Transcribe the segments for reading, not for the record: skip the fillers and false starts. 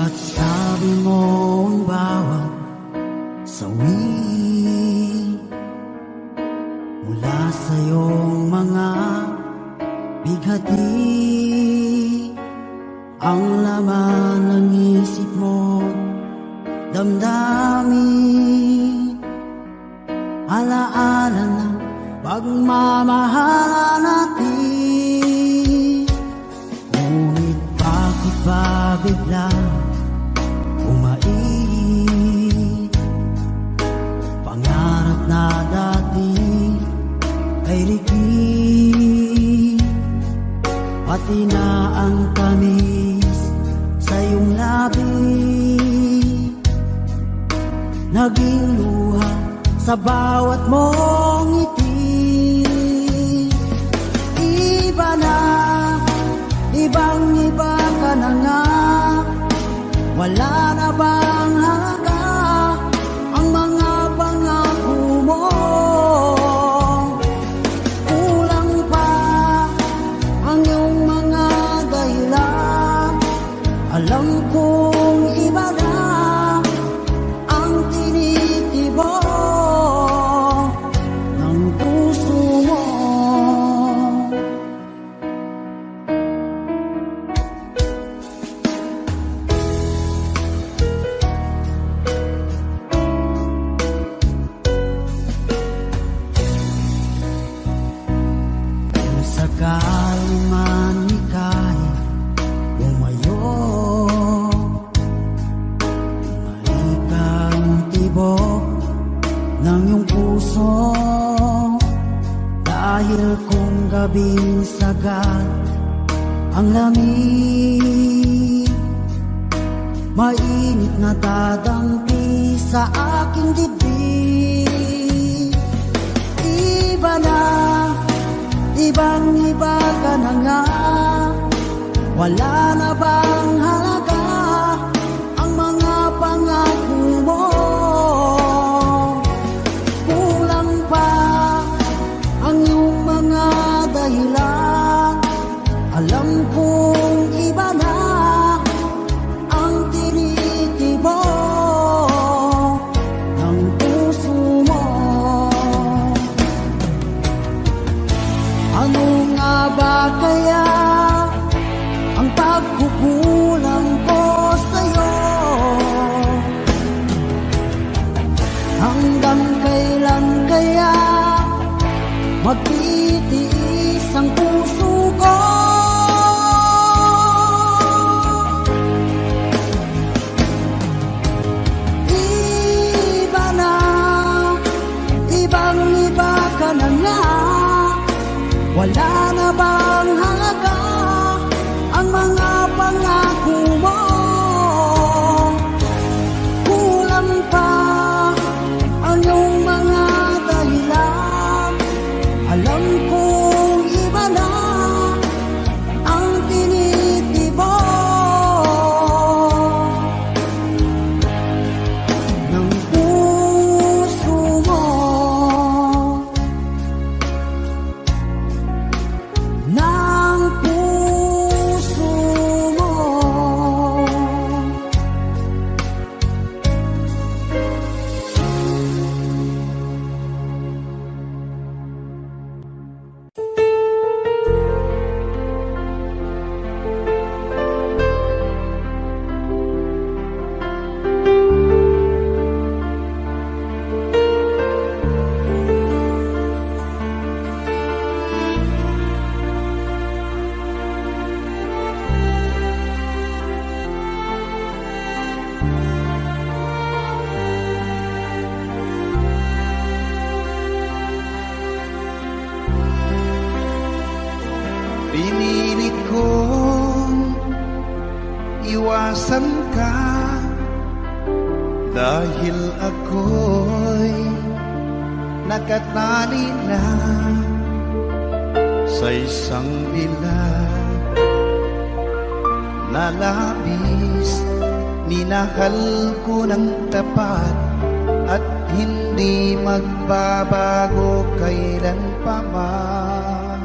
At sabi mo ang bawat sawi mula sa iyong mga bighati, ang laman ng isip mo, damdamin, alaala ng pagmamahala natin. Ngunit bakit ba bigla umait? Pangarap na dati ay ligid, pati na ang tamis sa iyong labi, naging luha sa bawat mong ngiti. Iba na, ibang-iba ka na nga, wala na bang halaga ang mga pangako mo? Kulang pa ang iyong mga dahilan, alam kong iba na ang tinitibok ng puso mo. Kung sakali man ika'y lumayo, malikang tibok ng iyong puso, dahil kung gabing sagad ang lamig, mainit na dadampi sa aking dibdib. Iba na, ibang-iba ka na nga, wala na bang halaga ang mga pangako mo? Kulang pa ang iyong mga dahilan, alam kong iba na ang tinitibok ng puso mo. Ano nga ba kaya ang pagkukulang ko sa'yo? Hanggang kailan kaya magtitiis ang puso ko? Iba na, ibang-iba ka na nga, wala na bang halaga ang mga pangako mo? Kulang pa ang iyong mga dahilan, alam kong iba na ang tinitibok ng puso mo. Ng puso mo. Pinilit kong iwasan ka dahil ako'y nakatali na sa isang bilag na labis. Minahal ko ng tapat at hindi magbabago kailan pa man.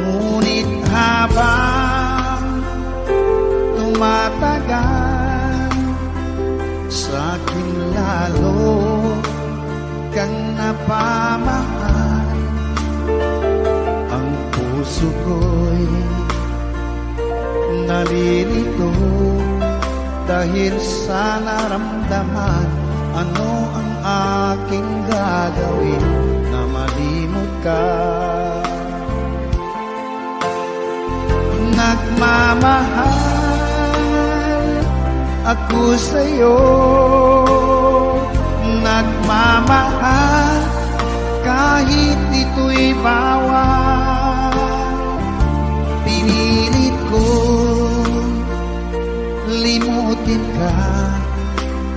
Ngunit habang nalilito dahil sa naramdaman. Ano ang aking gagawin na malimot ka? Nagmamahal ako sa'yo, nagmamahal kahit ito'y bawal. Pinilit ko limutin ka,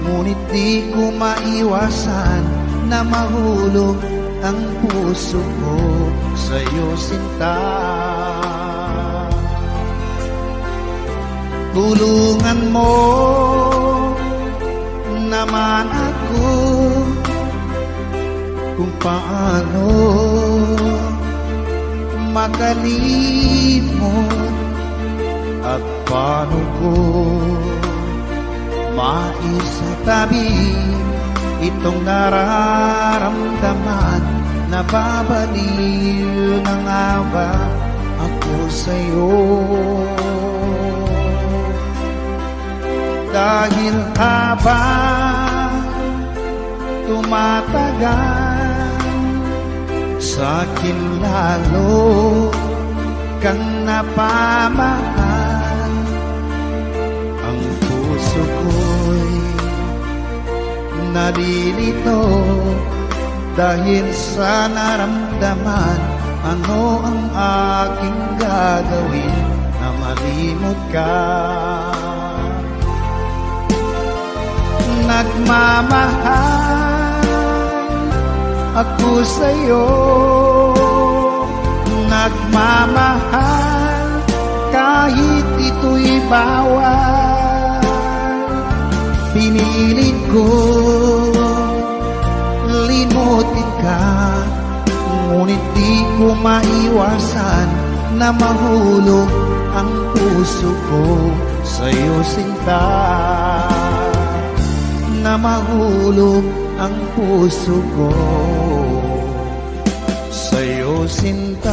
ngunit di ko maiwasan na mahulog ang puso ko sa'yo, sinta. Tulungan mo naman ako kung paano makalimot at paano ko maisatabi itong nararamdaman. Nababaliw na nga ba ako sa'yo? Dahil habang tumatagal, sa'kin lalo kang napamahal. Ang puso ko'y nalilito dahil sa naramdaman. Ano ang aking gagawin na malimot ka? Nagmamahal ako sa'yo, nagmamahal kahit ito'y bawal. Pinilit ko limutin ka, ngunit di ko maiwasan na mahulog ang puso ko sa'yo, sinta. Na mahulog ang puso ko sa'yo, sinta.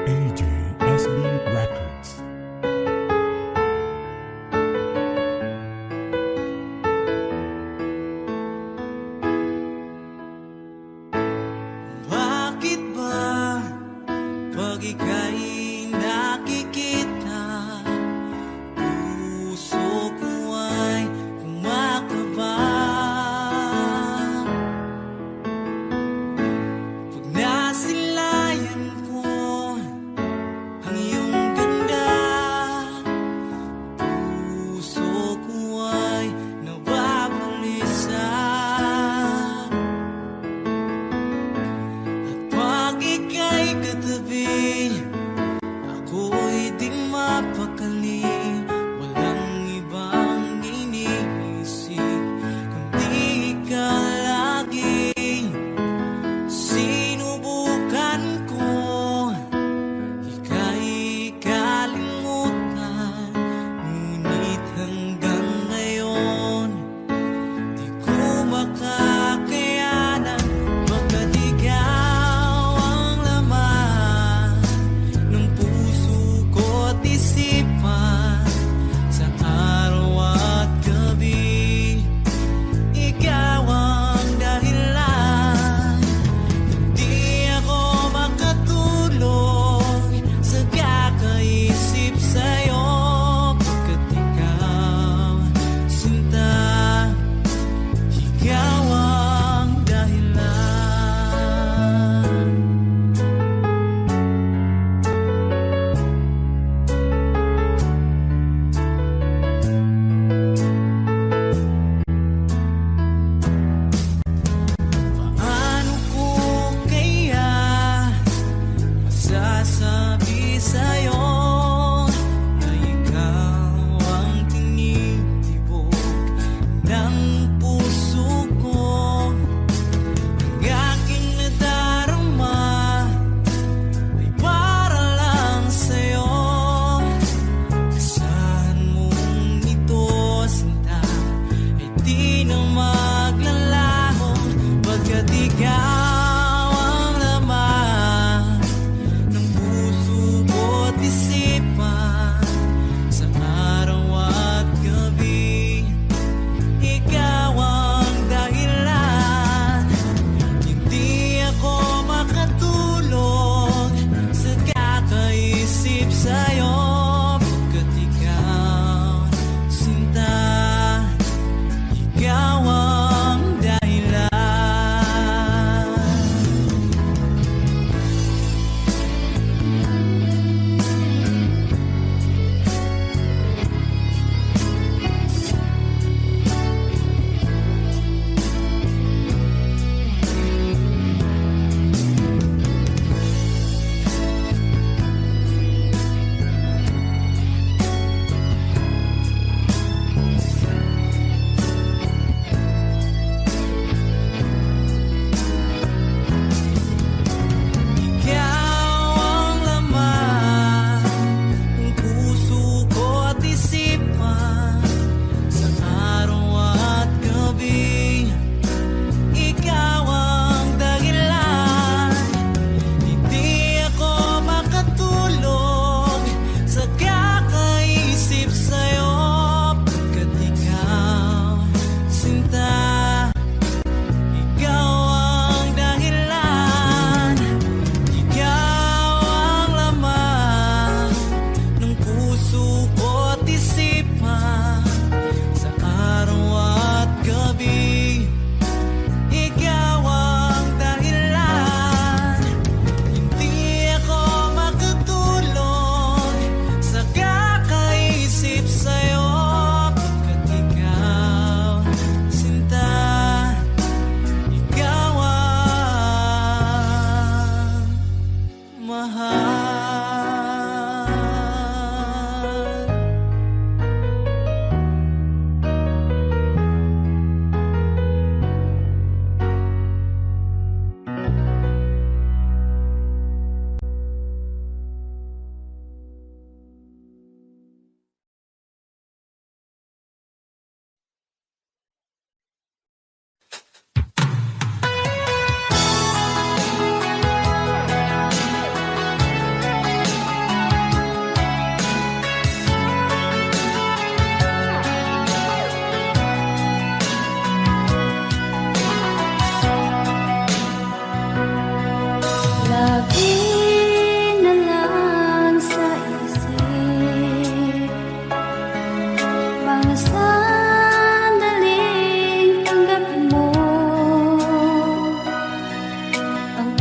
AJSB Records. Bakit ba pag ika'y nakikita, puso ko ay kumakaba? Pag nasilayan ko ang iyong ganda, puso ko ay nababalisa. Pag ika'y katabi, ako'y di mapakali. Walang ibang iniisip kundi ikaw lagi. Sinubukan ko ika'y kalimutan, ngunit hanggang ngayon di ko makakayanan. Pagkat ikaw ang laman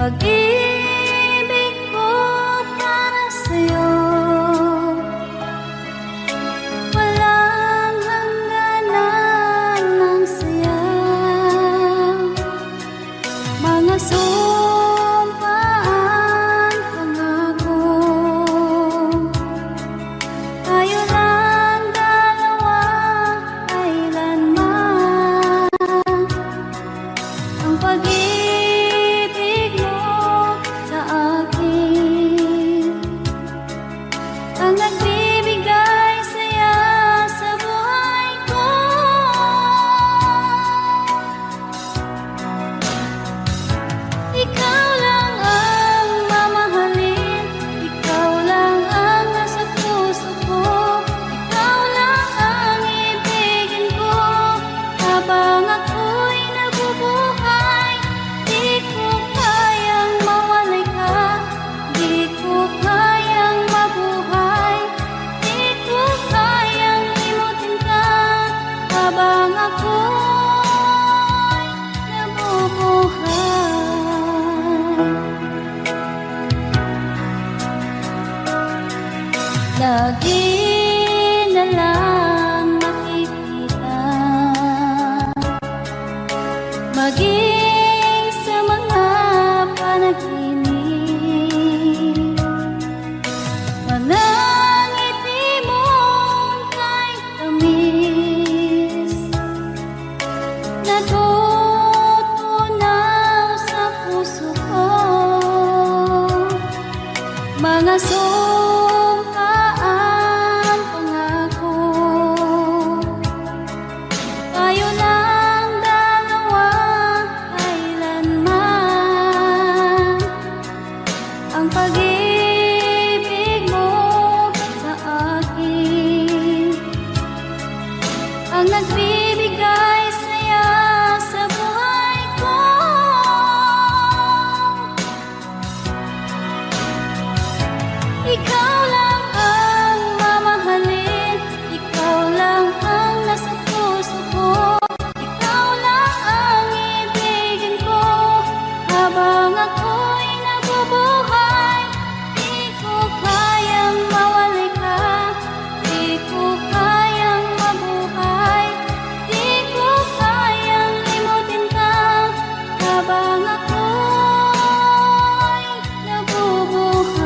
Pag-ibig ko para sa'yo, walang hangganan ng saya. Mga sumpaan, pangako, tayo lang dalawa kailanman. Ang pag-ibig mo sa akin ang nagbibigay saya sa buhay ko. Ikaw lang ang mamahalin, ikaw lang ang nasa puso ko, ikaw lang ang ibigin ko habang ako'y nabubuhay. Di ko kayang mawalay ka, di ko kayang mabuhay, di ko kayang limutin ka habang ako'y nabubuhay. Lagi na lang makikita, maging sa mga panaginip, manangiti mong kay tamis, natutunaw sa puso ko. Mga sumpaan, pangako, tayo lang dalawa kailanman. Ang pag-ibig mo sa akin ang nagbibigay saya sa buhay ko. Ikaw lang ang mamahalin, ikaw lang ang nasa puso ko, ikaw lang ang ibigin ko habang ako'y nabubuhay. Di ko kayang mawalay ka, di ko kayang mabuhay, di ko kayang limutin ka habang ako'y nabubuhay.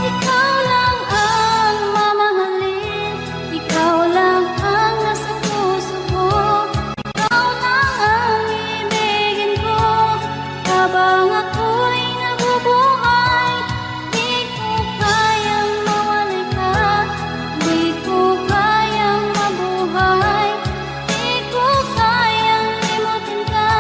Ikaw lang ang mamahalin, ikaw lang ang nasa puso ko, ikaw lang ang ibigin ko habang ako'y nabubuhay. Di ko kayang mawalay ka, di ko kayang mabuhay, di ko kayang limutin ka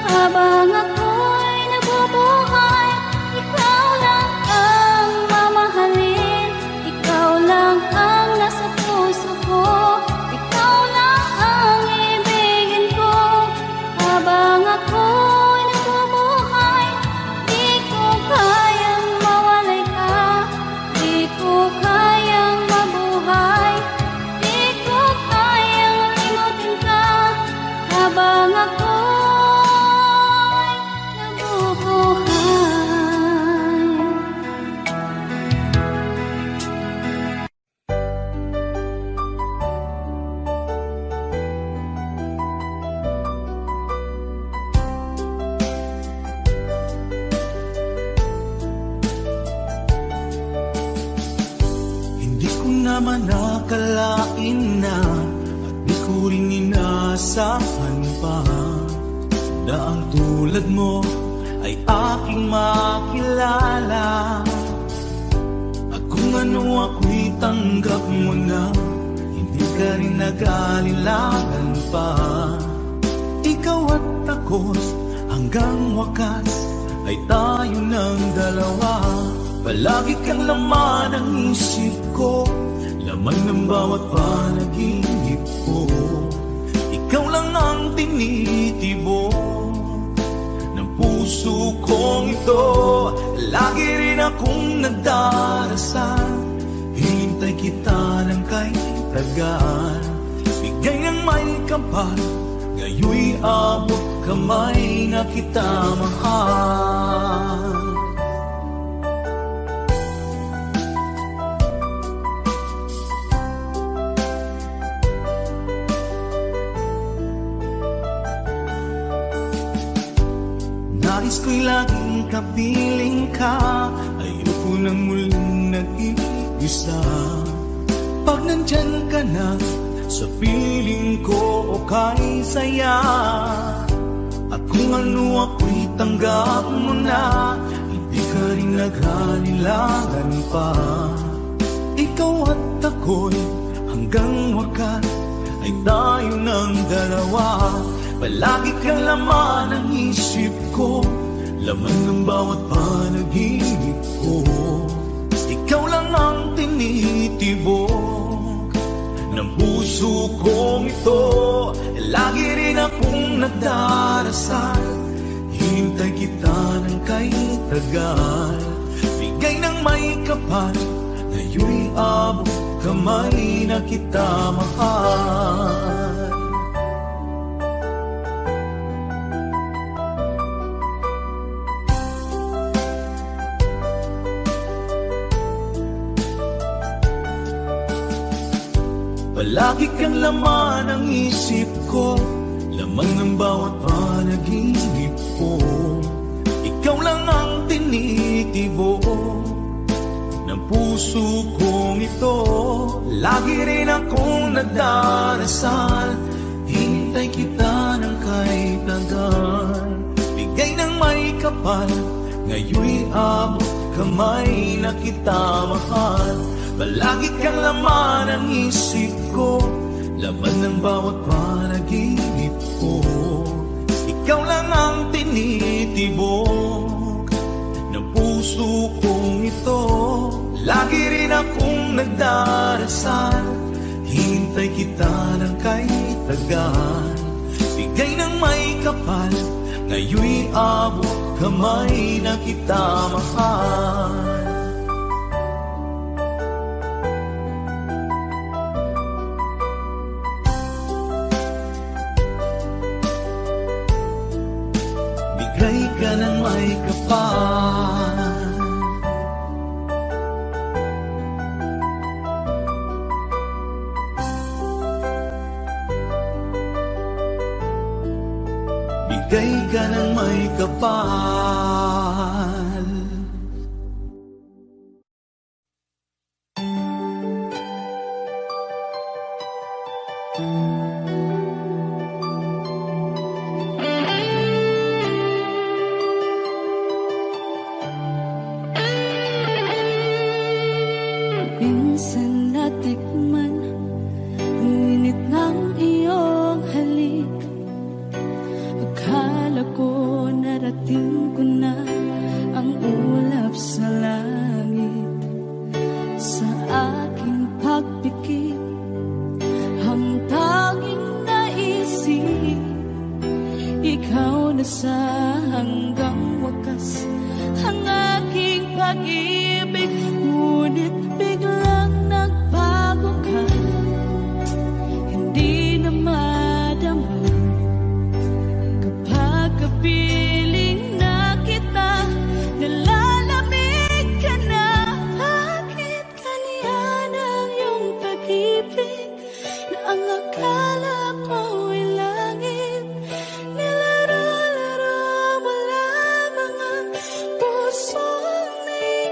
habang ako'y nabubuhay. Ikaw lang ang mamahalin, ikaw lang ang nasa puso ko, ikaw lang ang ibigin ko habang ako'y nabubuhay. Di ko kayang mawalay ka, di ko kayang mabuhay, di ko kayang limutin ka habang ako'y nabubuhay. Hindi ko naman nakalain na at di ko rin inaasahan pa na ang tulad mo ay aking makilala. At kung ano ako'y tanggap mo na, hindi ka rin nag-alinlangan pa. Ikaw at ako hanggang wakas ay tayo ng Palagi kang laman ng isip ko, laman ng bawat panaginip ko. Ikaw lang ang tinitibo ng puso kong ito. Lagi rin akong nagdarasal, hinintay kita ng kay tagal. Bigay ng may kapal, ngayoy abot kamay na kita mahal. Nais ko'y laging kapiling ka, ayoko nang muling nag-iisa. Pag nandyan ka na, sa piling ko okay saya. At kung ano ako'y tanggap mo na, hindi ka rin naghalilangan pa. Ikaw at ako'y hanggang wakas ay tayo ng dalawa. Palagi kang laman ng isip ko, laman ng bawat panaginip ko. Ikaw lang ang tinitibok ng puso kong ito. Lagi rin akong nagdarasal, hintay kita ng kay tagal. Bigay ng may kapal, ngayoy abot kamay na kita mahal. Palagi kang laman ng isip ko, laman ng bawat panaginip ko. Ikaw lang ang tinitibo ng puso kong ito. Lagi rin akong nagdarasal, hintay kita ng kay tagal. Bigay ng may kapal, ngayoy abot kamay na kita mahal. Palagi kang laman ng isip ko, laman ng bawat panaginip ko. Ikaw lang ang tinitibok ng puso kong ito. Lagi rin akong nagdarasal, hintay kita ng kay tagal. Bigay ng may kapal, ngayoy abot kamay na kita mahal. Bigay ka ng may kapal, bigay ka ng may kapal. Minsan natikman ang init ng iyong halik. Akala ko narating ko na ang ulap sa langit. Sa aking pagpikit, ang tanging naisip, ikaw na sa hanggang wakas ang aking pag-ibig. Ngunit biglang nagbago ka, hindi na madama. Kapag kapiling na kita, nalalamig ka na. Bakit kaniyan ang iyong pag-ibig na ang akala ko'y langit? Nilaro-laro mo lamang ang pusong may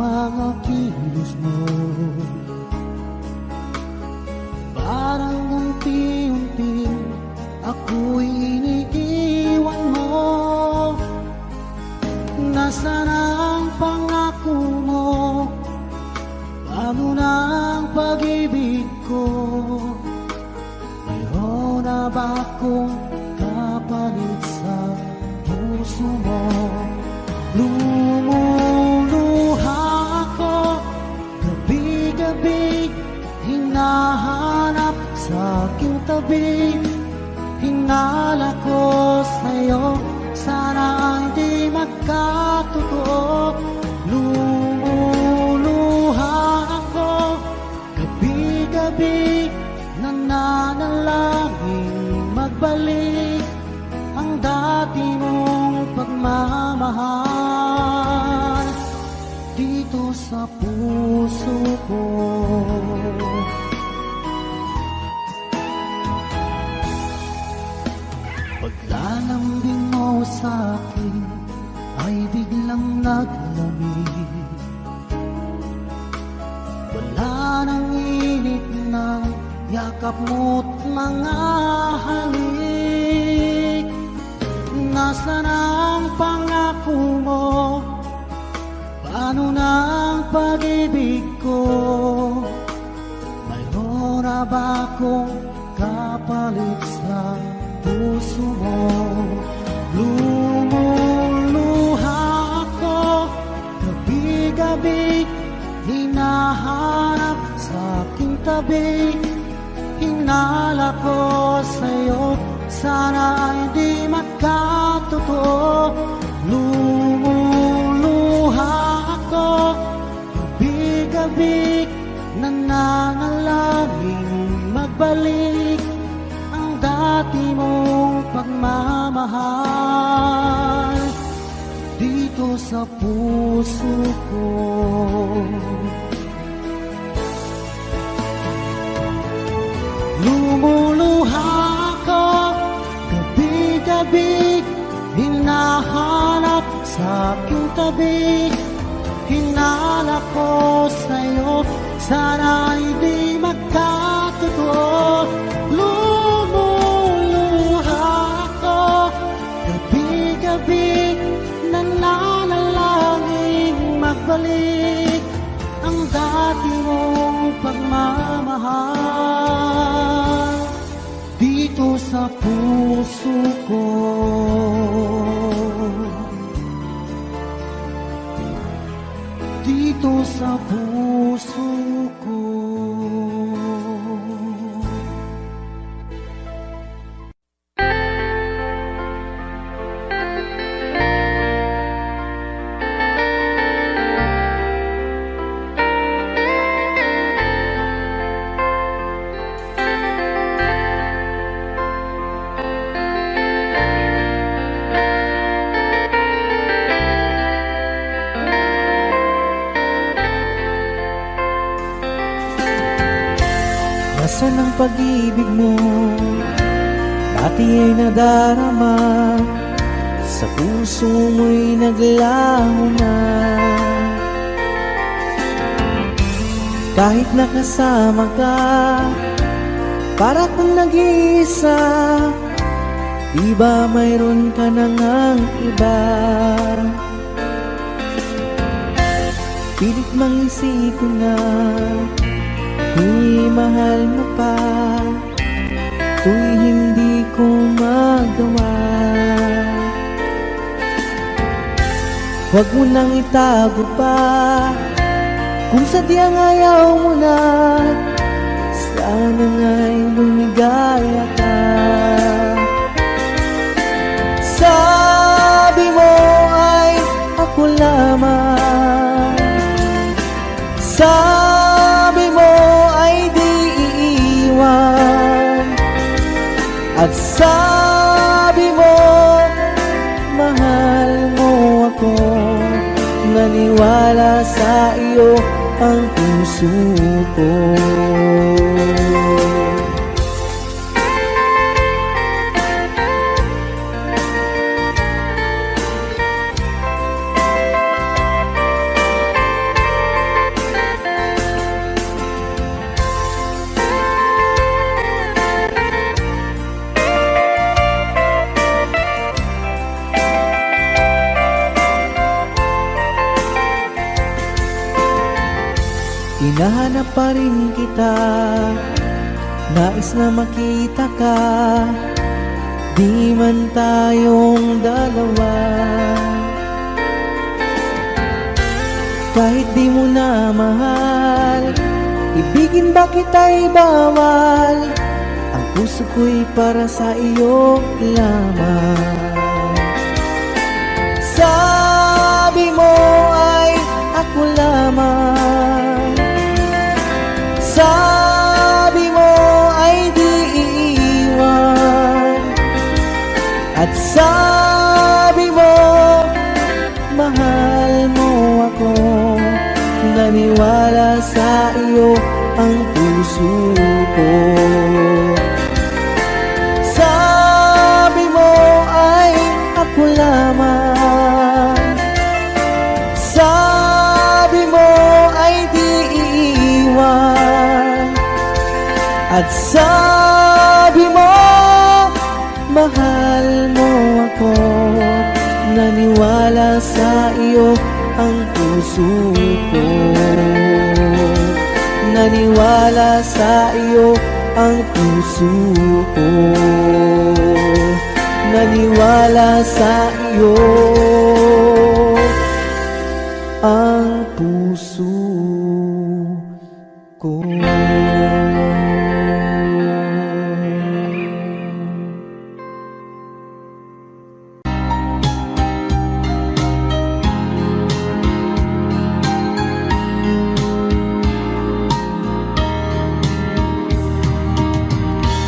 mga kilos mo. Parang unti-unti ako'y iniiwan mo. Nasaan ang pangako mo? Paano na ang pag-ibig ko? Mayroon na ba akong kapalit sa puso mo? Lumuluha ako gabi-gabi, hinahanap sa aking tabi. Hinala ko sa'yo, sana hindi magkatotoo. Lumuluha ako gabi-gabi, nananalangin magbalik ang dati mong pagmamahal dito sa puso ko. Paglalambing mo sa akin ay biglang naglamig. Wala nang init na yakap mo't mga halik. Nasaan ang pangako mo? Paano na ang pag-ibig ko? Mayroon na ba akong kapalit sa puso mo? Lumuluha ako gabi-gabi, hinahanap sa aking tabi. Hinala ko sa'yo, sana hindi magkatotoo. Lumuluha ako gabi-gabi, nananalangin magbalik ang dati mong pagmamahal dito sa puso ko. Lumuluha ako gabi-gabi, hinahanap sa aking tabi. Hinala ko sa'yo, sana hindi magkatotoo. Lumuluha ako gabi-gabi, nananalangin magbalik ang dati mong pagmamahal dito sa puso ko. Dito sa puso ko. Nasaan ang pag-ibig mo? Dati ay nadarama, sa puso mo'y naglaho na. Kahit nakasama ka, para kung nag-iisa, di ba mayroon ka na ngang iba? Pilit mang isipin na tuw'y mahal mo pa, tuw'y hindi ko magawa. Huwag mo nang itago pa, kung sadyang ayaw mo na, sana nga'y lumigaya ka. Sabi mo ay ako lamang, sabi mo ay di iiwan, at sabi mo mahal mo ako. Naniwala sa iyo ang puso ko. hinahanap pa rin kita. Nais na makita ka, di man tayong dalawa. Kahit di mo na mahal, ibigin ba kita'y bawal? Ang puso ko'y para sa iyo lamang. Sabi mo ay ako lamang, sabi mo ay di iiwan, at sabi mo mahal mo ako. Naniwala sa iyo ang puso ko. Sabi mo ay ako lamang, sabi mo ay di iiwan, at sabi mo mahal mo ako. Naniwala sa iyo ang puso ko. Naniwala sa iyo ang puso ko. Naniwala sa iyo ang puso ko.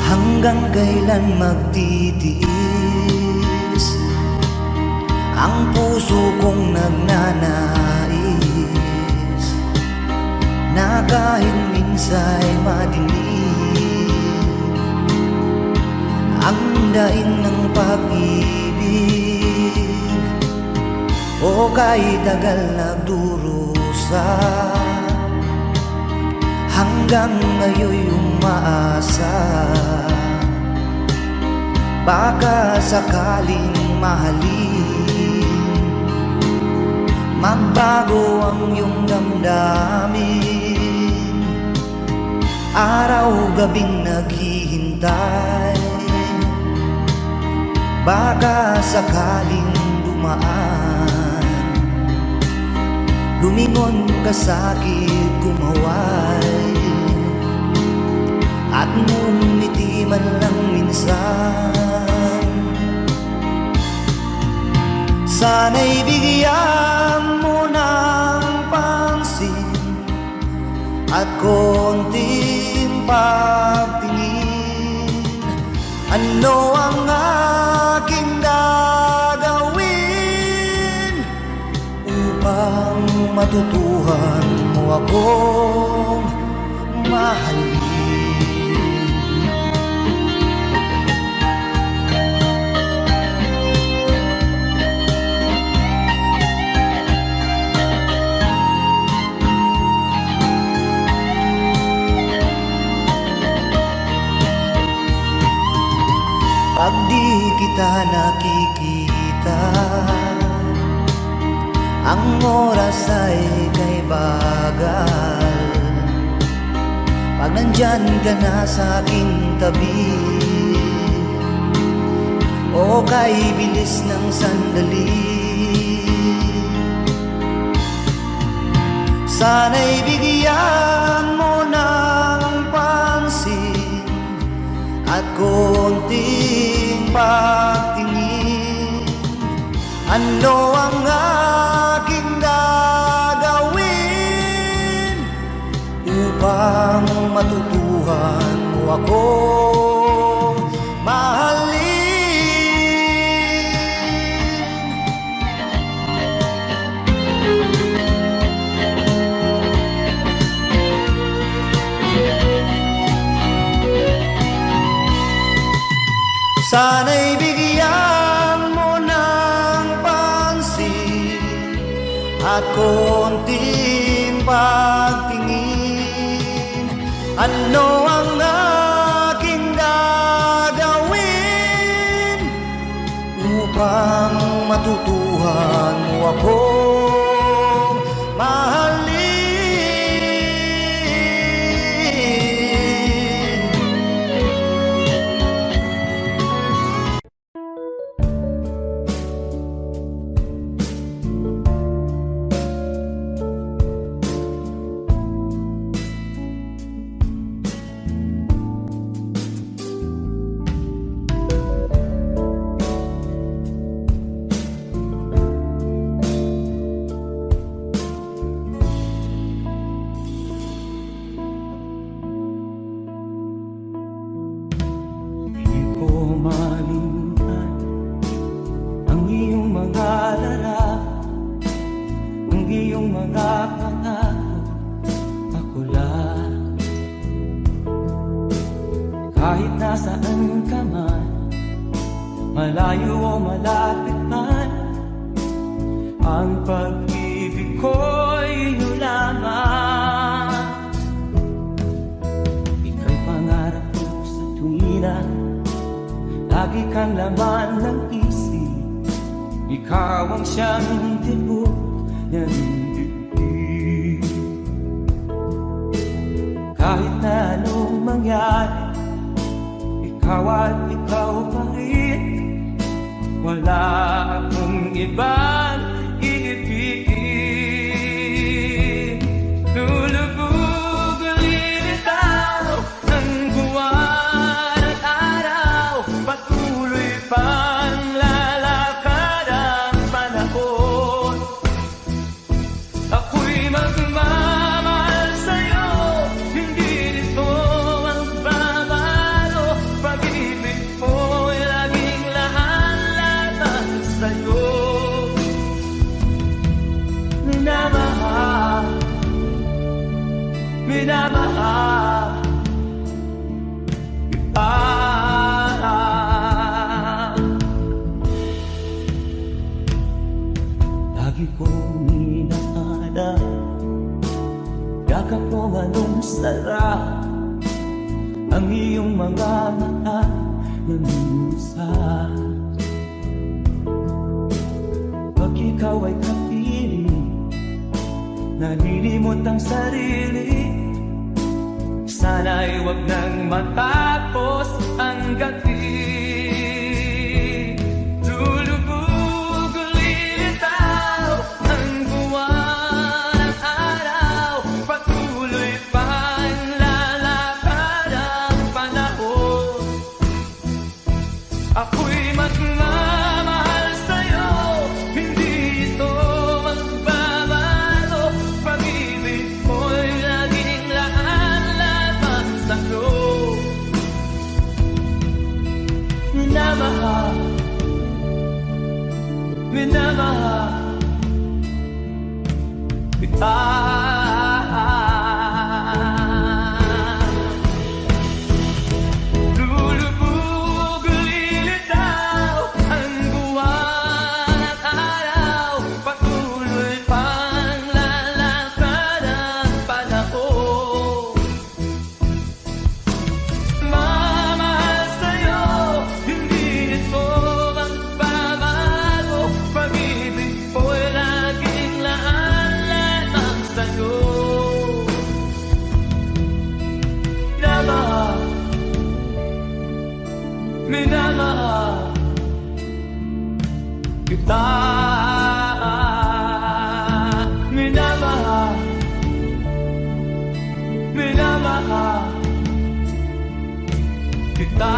Hanggang kailan magtitiis ang puso kong nagnanais na kahit minsa'y madinig ang daing ng pag-ibig, o kahit tagal nagdurusa, hanggang ngayon'y umaasa. Baka sakaling mahalin, magbago ang iyong damdamin. Araw-gabing naghihintay, baka sakaling dumaan, lumingon ka sa'kin, kumaway, at ngumiti man lang minsan. Sana'y bigyan mo ng pansin at konting pagtingin. Ano ang aking gagawin upang matutuhan mo akong mahalin? Pag di kita nakikita, ang oras ay kay bagal. Pag nandyan ka na sa aking tabi, o kay bilis ng sandali, sana'y bigyan mo ng pansin at konting pagtingin. Ano ang aking gagawin upang matutuhan mo akong mahalin? Sana'y bigyan mo ng pansin at konting pagtingin. Ano ang aking gagawin upang matutuhan mo akong mahalin? malimutan ang iyong mga larawan, ang iyong mga pangako. Ako lang, kahit nasaan ka man, malayo o malapit man, ang pag-ibig ko'y iyo lamang. Ika'y pangarap ko sa tuwina, lagi kang laman ng isip. Ikaw ang siyang tibok ng dibdib. Kahit na anong mangyari, ikaw at ikaw pa rin. Wala akong ibang iibigin. Lulubog ulit ako ng buwan at araw, patuloy pang lalakad ang panahon. Ako'y magmamahal sa'yo, hindi nito magbabago. Pag-ibig mo'y laging lahat sa'yo. Minamahal, minamahal kita. Lagi kong inaalala, yakap mo anong sarap, ang iyong mga mata na minsan. Pag ikaw ay kapiling, nalilimot ang sarili. Sana'y wag nang matapos ang gabi. Lulubog ulit ako ang buwan at araw, patuloy pang lalakad ang panahon. Ako'y magmamahal sa'yo, hindi ito magbabago. Pag-ibig mo'y laging laan sa'yo. Minamahal, minamahal kita. Lulubog ulit ako ang buwan at araw, patuloy pang lalakad ang panahon. Mamahal sa'yo, hindi ito magbabago. Pag-ibig ko'y laging laan sa'yo. Minamahal, minamahal kita. Minamahal, minamahal kita.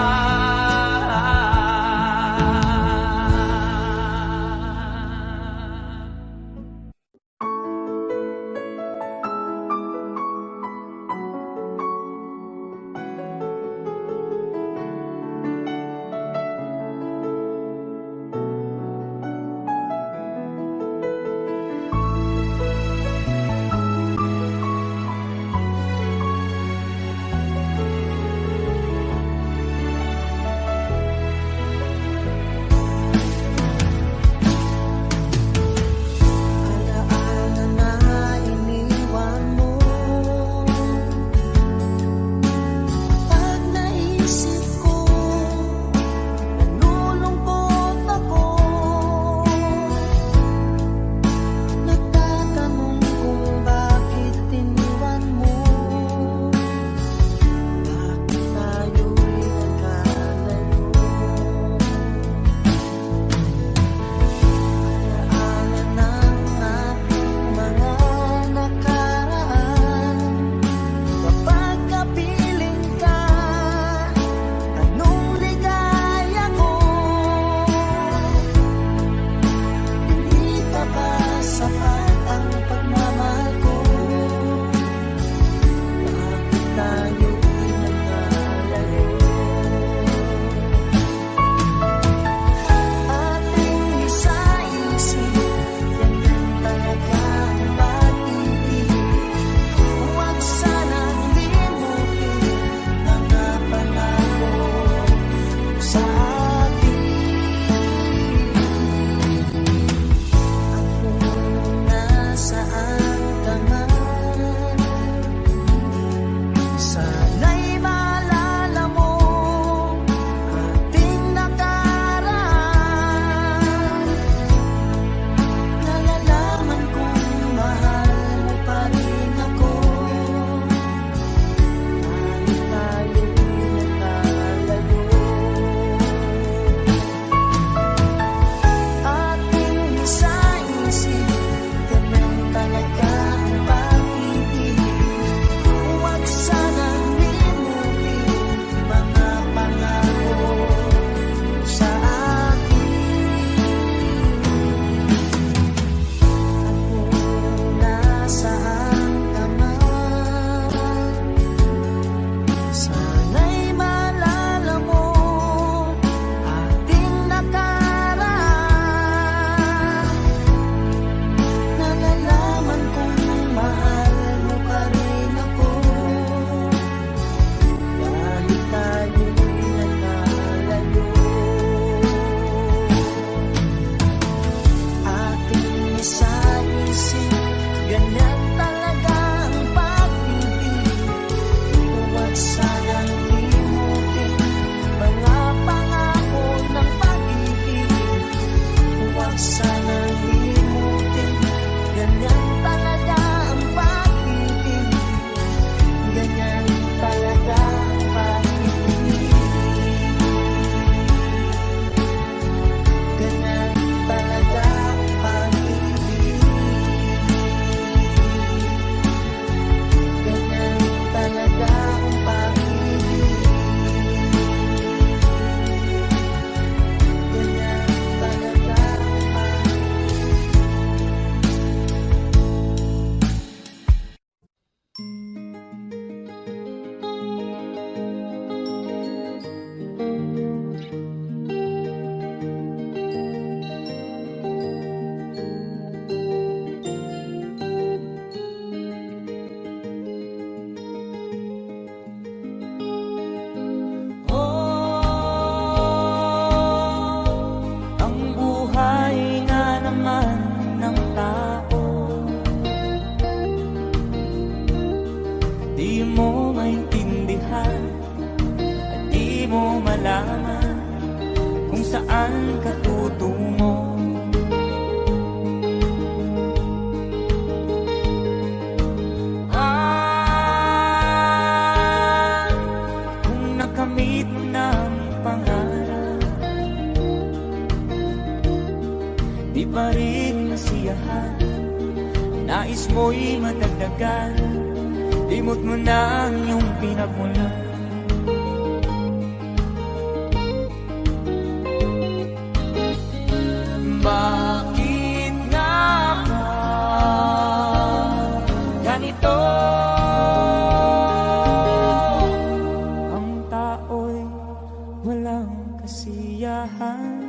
di mo maintindihan at di mo malaman kung saan ka tutungo. Kung nakamit mo ng pangarap, di pa rin masiyahan, nais mo'y madagdagan, limot mo na ang iyong pinagmulan. Bakit nga ba ganito? Ang tao'y walang kasiyahan.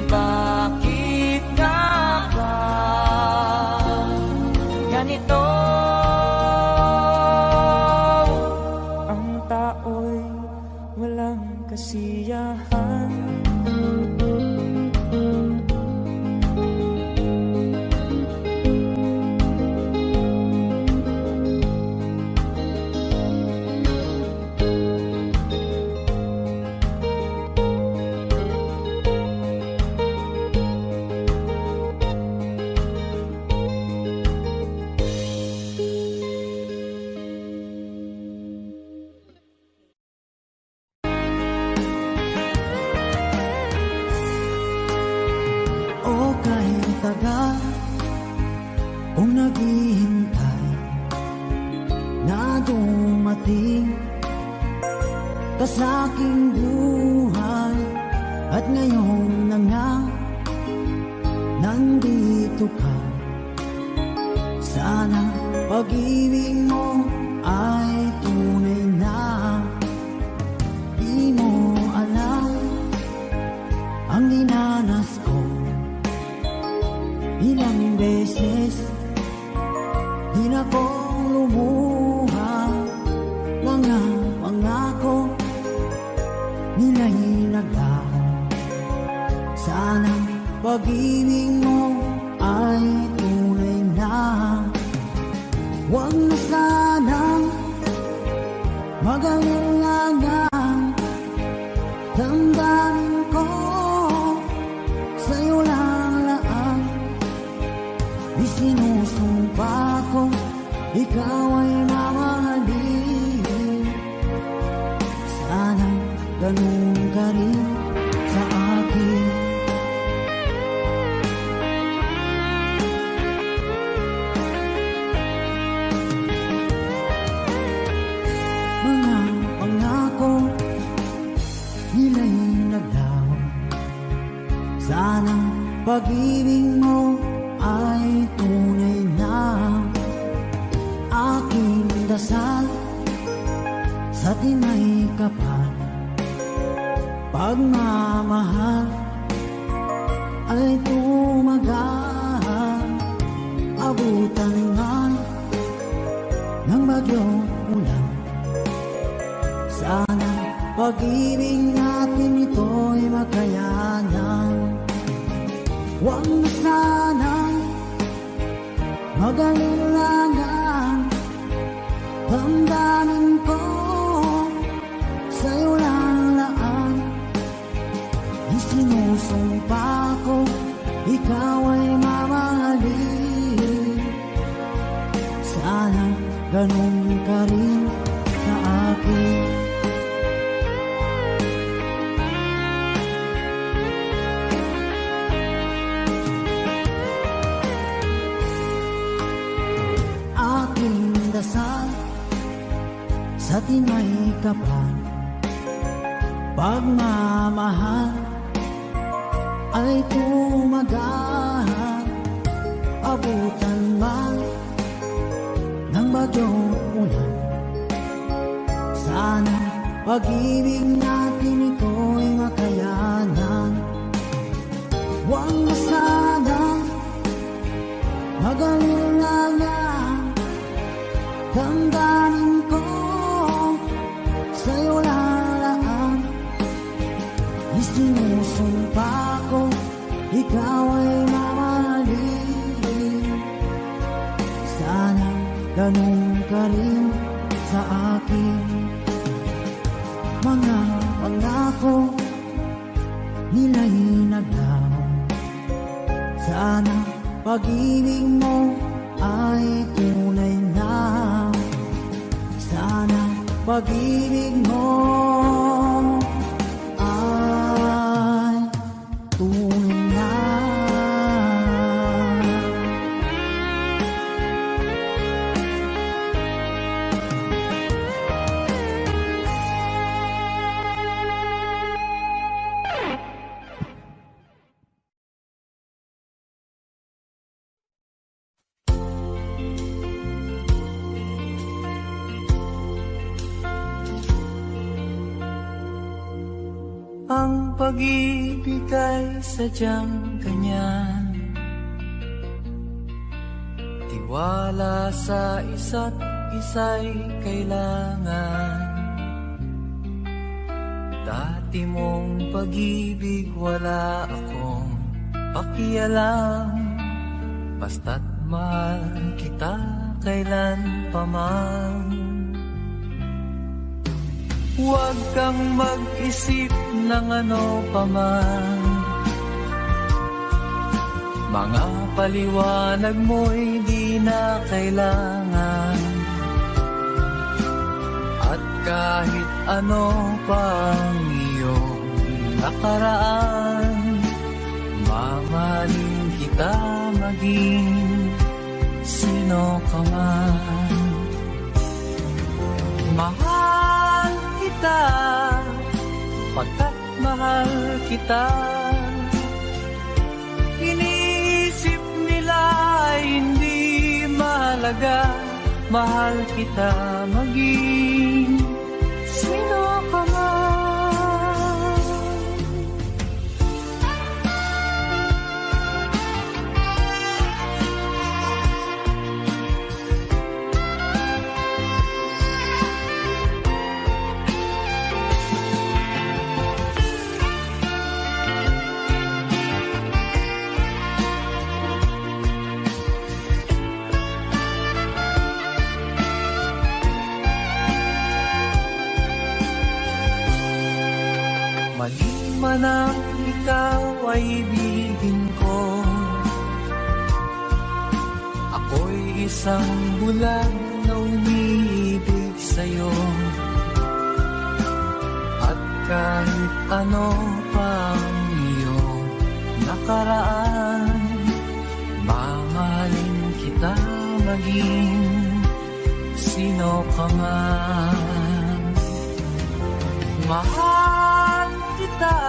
Bakit nga ba ganito? Ang tao'y walang kasiyahan. O kahit tagal kung naghihintay na dumating ka sa aking buhay, at ngayon na nga nandito ka. Sana pag-ibig mo ay tunay na. Di mo alam ang dinanas ko, ilang beses di na ko lumuha. Mga pangako nila'y naglaho. Sana pag-ibig mo ay tunay na. Huwag na sanang mag-alinlangan, damdamin ko sa'yo lang laan. Isinusumpa ko ikaw ay mamahalin. Sana ganun ka rin sa akin. Mga pangako nila'y naglaho. Sana pag-ibig mo ay tunay na. Aking dasal sa tinay kapal, pagmamahal ay tumagal. Abutan man ng bagyong ulan, sana pag-ibig natin ito'y makayanan. Huwag na sanang mag-alinlangan, damdamin ko sa'yo lang laan. Isinusumpa ko ikaw ay mamahalin. Sana ganun ka rin sa akin. Aking dasal sa tinay kapal, pagmamahal ay tumagal. Abutan man ng bagyong ulan, sana pag-ibig natin ito'y makayanan. Huwag na sanang mag-alala, damdamin ko sa'yo lalaan. Isinusumpa ko, ikaw ay mamahalin. Sana ganun ka rin sa akin. Mga pangako nila'y naglaho. Sana pag-ibig mo ay tunay na. Sana pag-ibig mo ay tunay na. Ang pag-ibig ay sadyang ganyan, tiwala sa isa't isa'y kailangan. Dati mong pag-ibig wala akong pakialam, basta't mahal kita kailan pa man. Huwag kang mag-isip ng ano pa man, mga paliwanag mo'y di na kailangan. At kahit ano pang iyong nakaraan, mamahalin kita maging sino ka man. Mahal kita, pagkat mahal kita. Iniisip nila ay hindi mahalaga, mahal kita maging sino ka man. Man ang ikaw ay ibigin ko, ako'y isang bulag na umiibig sa'yo. At kahit ano pang iyong nakaraan, mamahalin kita maging sino ka man. Mahal kita,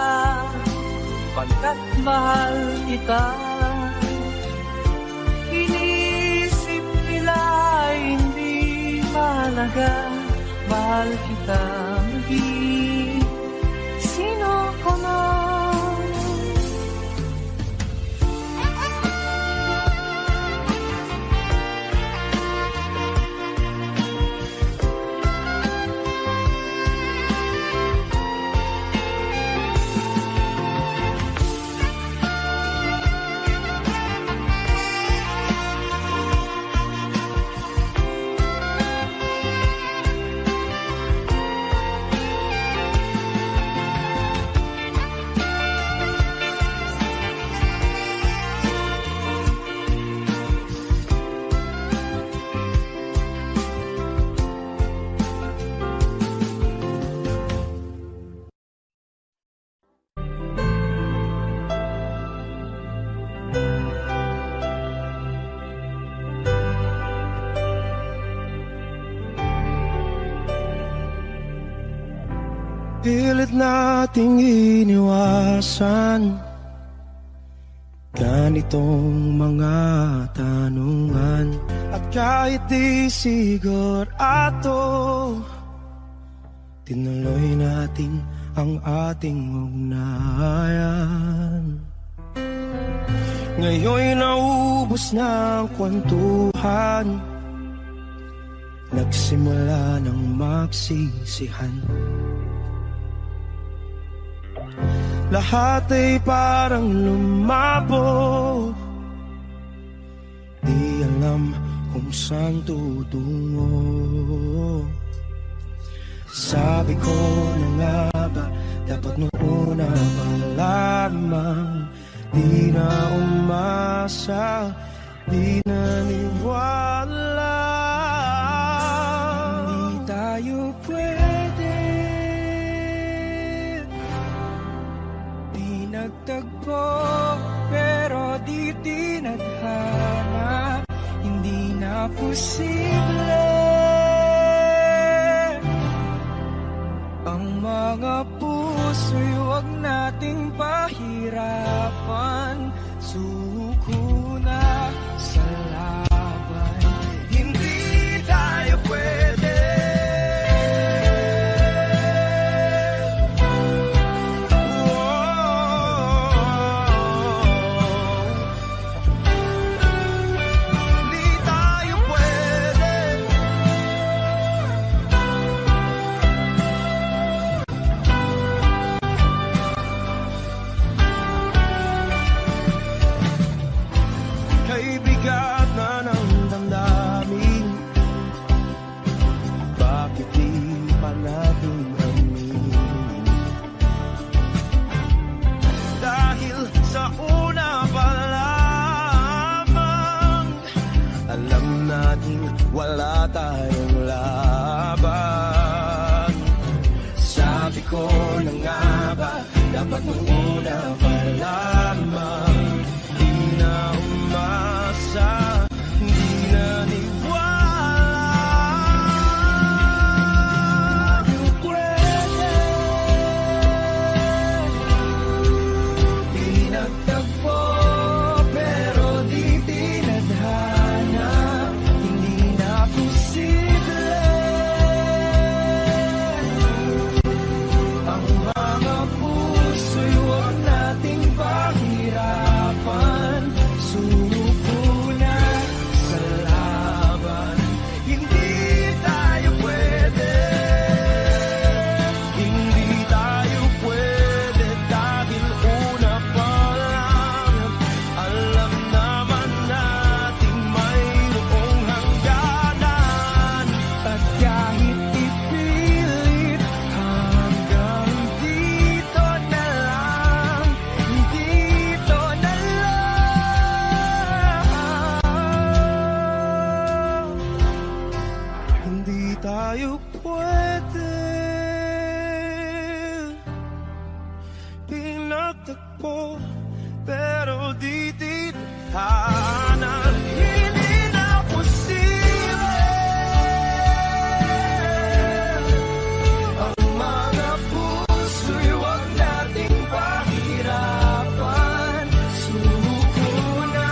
pagkat mahal kita. Inisip nila hindi mahalaga, mahal kita maging sino ka man. pilit nating iniwasan ganitong mga tanungan. At kahit di sigurado, tinuloy natin ang ating ugnayan. Ngayon'y naubos na ang kwentuhan, nagsimula ng magsisihan. Lahat ay parang lumabo, di alam kung saan tutungo. Sabi ko na nga ba, dapat nung una pa lamang, di na umasa, di naniwala. Hindi tayo pwede, di nagtagpo, pero di tinadhana. Hindi na posible ang mga puso'y huwag nating pahirapan. Suko na sa laban, hindi tayo pwede. Hindi tayo pwede. Kay bigat na ng damdamin, bakit di pa natin aminin? Dahil sa una pa lamang, alam natin wala tayong laban. Sabi ko na nga ba, dapat nung una pa lamang, di na umasa, di naniwala. Di pwede, di nagtagpo, pero di tinadhana. Hindi na posible ang mga puso'y huwag nating pahirapan. Suko na sa laban, hindi tayo pwede. Hindi tayo pwede dahil una pa lang, alam naman natin mayroong hangganan. At kahit ipilit, hanggang dito na lang, dito na lang. Hindi tayo pwede, pinagtagpo, pero di tinadhana. Hindi na posible ang mga puso'y huwag nating pahirapan. Suko na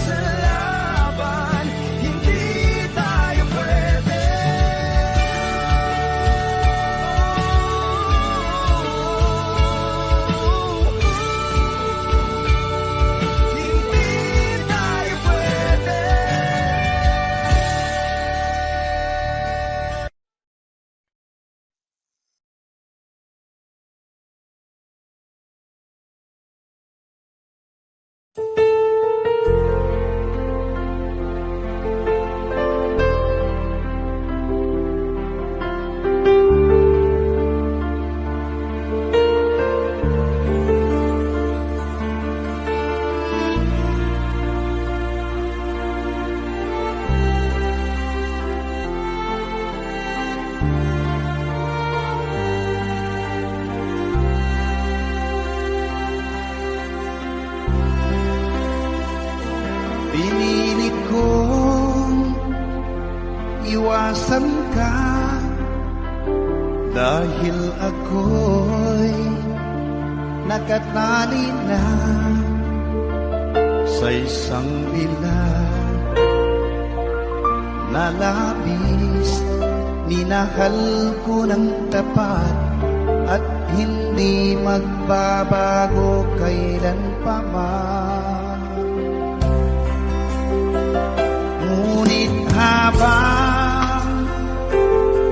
sa laban, hindi tayo pwede. Hindi tayo pwede. Pinilit kong iwasan ka Dahil ako'y nakatali na sa isang bilang na labis, minahal ko ng tapat at hindi magbabago kailan pa man. Ngunit habang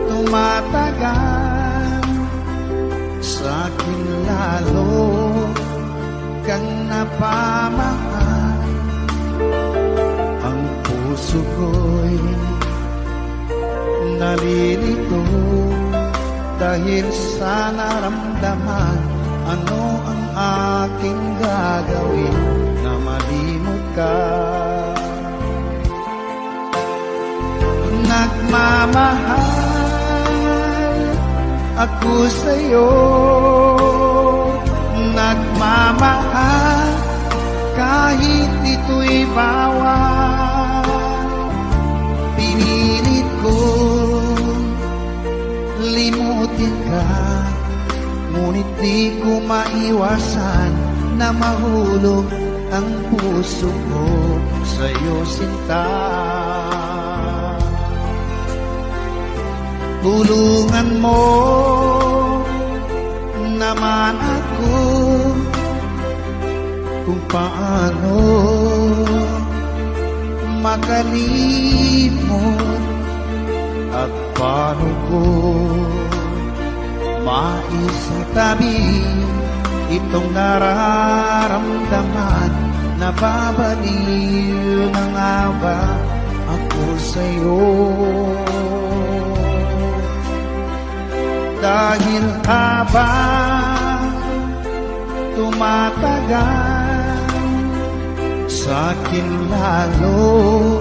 tumatagal, sa'kin lalo kang napamahal. Ang puso ko'y nalilito dahil sa naramdaman. Ano ang aking gagawin na malimot ka? Nagmamahal ako sa'yo, nagmamahal kahit ito'y bawal. Pinilit ko limutin ka, ngunit di ko maiwasan na mahulog ang puso ko sa'yo, sinta. Tulungan mo naman ako kung paano makalimot at paano ko maisatabi itong nararamdaman. Nababaliw na nga ba ako sa'yo? Dahil habang tumatagal, sa'kin lalo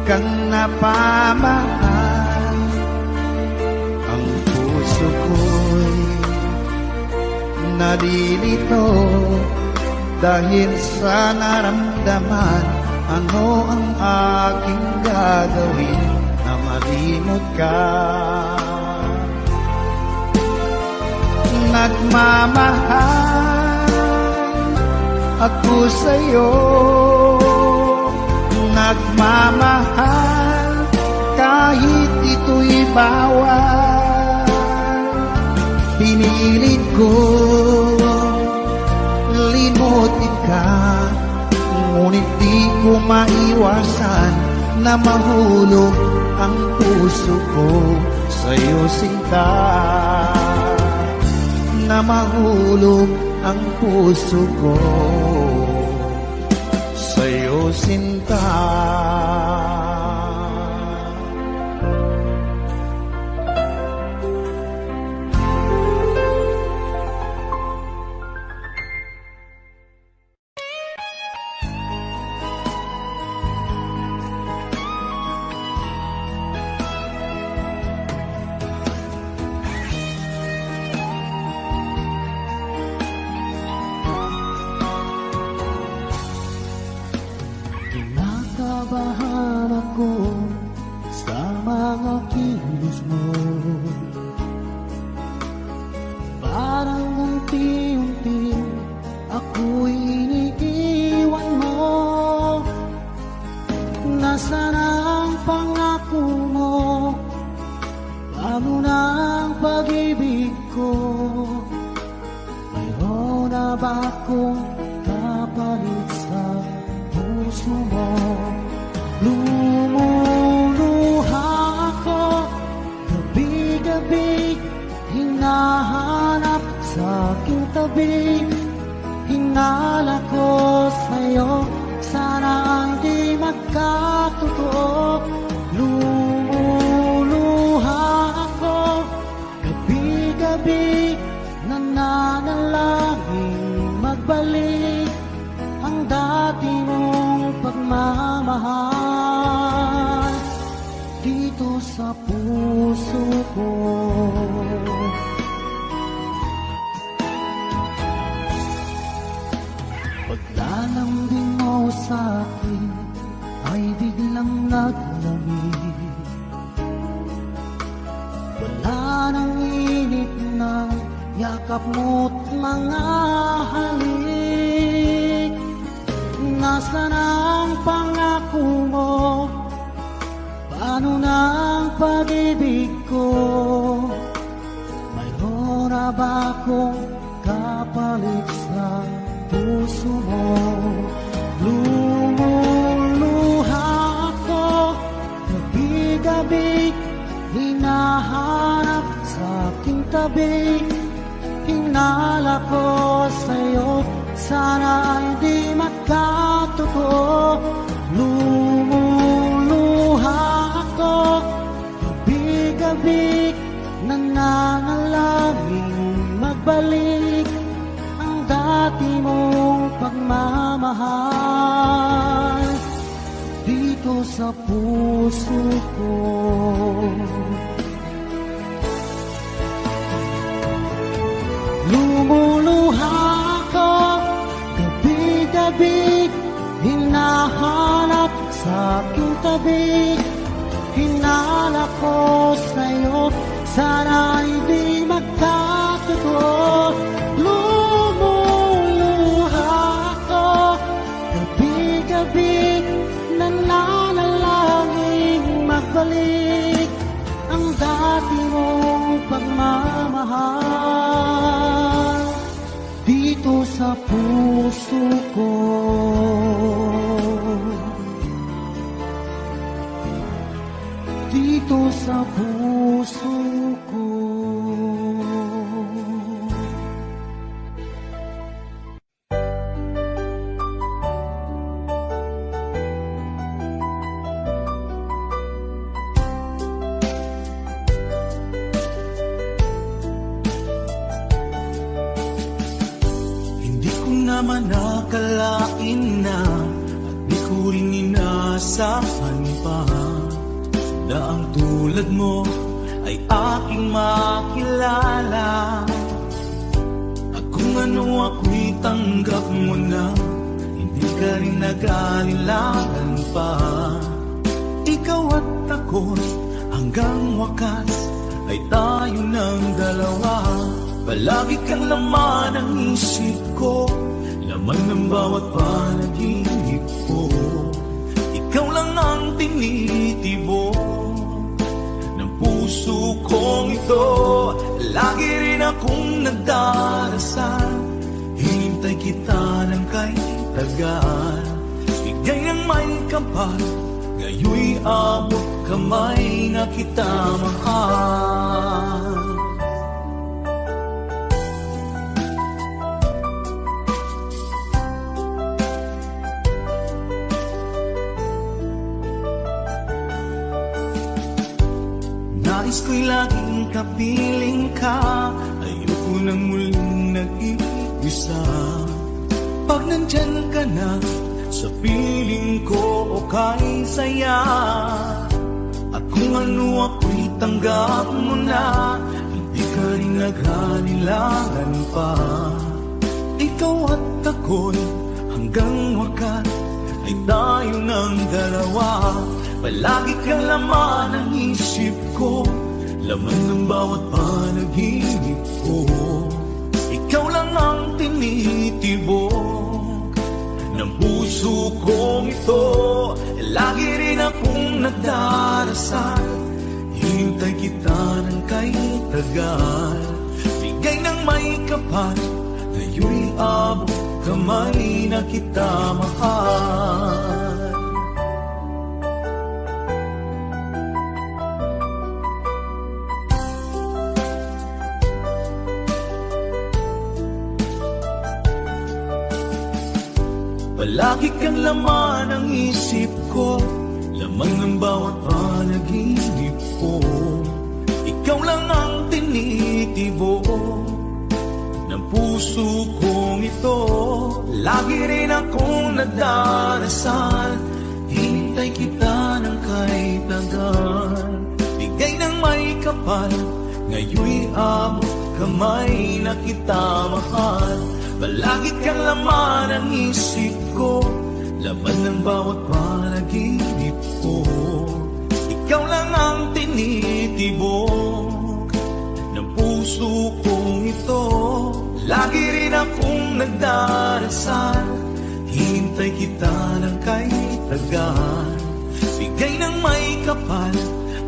kang napamahal. Ang puso ko'y nalilito dahil sa naramdaman. Ano ang aking gagawin na malimot ka? Nagmamahal ako sa'yo, nagmamahal kahit ito'y bawal. Pinilit ko limutin ka, ngunit di ko maiwasan na mahulog ang puso ko sa'yo, sinta. Na mahulog ang puso ko sa'yo, sinta. Kinakabahan ako sa mga kilos mo, parang unti-unti ako'y iniiwan mo. Nasaan ang pangako mo? Paano na ang pag-ibig ko? Mayroon na ba akong kapalit sa puso mo? Lumuluha ako gabi-gabi, hinahanap sa aking tabi. Hinala ko sa'yo, sana hindi magkatotoo. Lumuluha ako gabi-gabi, nananalangin magbalik ang dati mong pagmamahal dito sa puso ko. Paglalambing mo sa'kin ay biglang naglamig. Wala nang yakap mo't mga halik. Nasaan ang pangako mo? Paano na ang pag-ibig ko? Mayroon na ba akong kapalit sa puso mo? Lumuluha ako, gabi-gabi, hinahanap sa aking tabi. Hinala ko sa'yo, sana ay di magkatotoo. Lumuluha ako, gabi-gabi, nananalangin magbalik ang dati mong pagmamahal dito sa puso ko. Lumuluha ako, gabi-gabi, hinahanap sa aking tabi. Hinala ko sa'yo, sana ay di magkatotoo. Lumuluha ako, gabi-gabi, nananalangin magbalik ang dati mong pagmamahal dito sa puso ko. Dito sa puso ko. Hindi ko naman nakalain na at di ko rin inasahan pa na ang tulad mo ay aking makilala. At kung ano ako'y tanggap mo na, hindi ka rin nag-alilangan pa. Ikaw at ako hanggang wakas ay tayo ng dalawa. Palagi kang laman ng isip ko, laman ng bawat panaginip ko. Ikaw lang ang tinitibok ng puso kong ito. Lagi rin akong nagdarasal, hinintay kita ng kay tagal. Bigay ng may kapal, ngayoy abot kamay na kita mahal. Nais ko'y laging kapiling ka, ayoko nang muling nag-iisa. Pag nandyan ka na, sa piling ko okay saya. At kung ano ako'y tanggap mo na, hindi ka rin naghanilangan pa. Ikaw at ako'y hanggang wakas ay tayo ng dalawa. Palagi kang laman ng isip ko, laman ng bawat panaginip ko. Ikaw lang ang tinitibok ng puso kong ito. Lagi rin akong nagdarasal, hintay kita ng kay tagal. Bigay ng may kapal, ngayoy abot kamay na kita mahal. Palagi kang laman ng isip ko, laman ng bawat panaginip ko. Ikaw lang ang tinitibok ng puso kong ito. Lagi rin akong nagdarasal, hintay kita ng kay tagal. Bigay ng may kapal, ngayoy abot kamay na kita mahal. Palagi kang laman ng isip ko, laman ng bawat panaginip ko. Ikaw lang ang tinitibok ng puso kong ito. Lagi rin akong nagdarasal, hintay kita ng kay tagal. Bigay ng may kapal,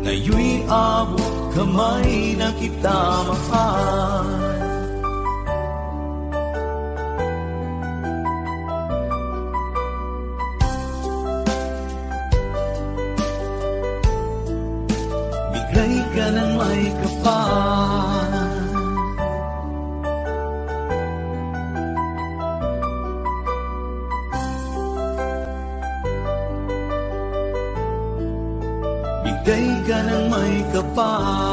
ngayon'y abot kamay na kita mahal. Bigay ka ng may kapal, bigay ka ng may kapal.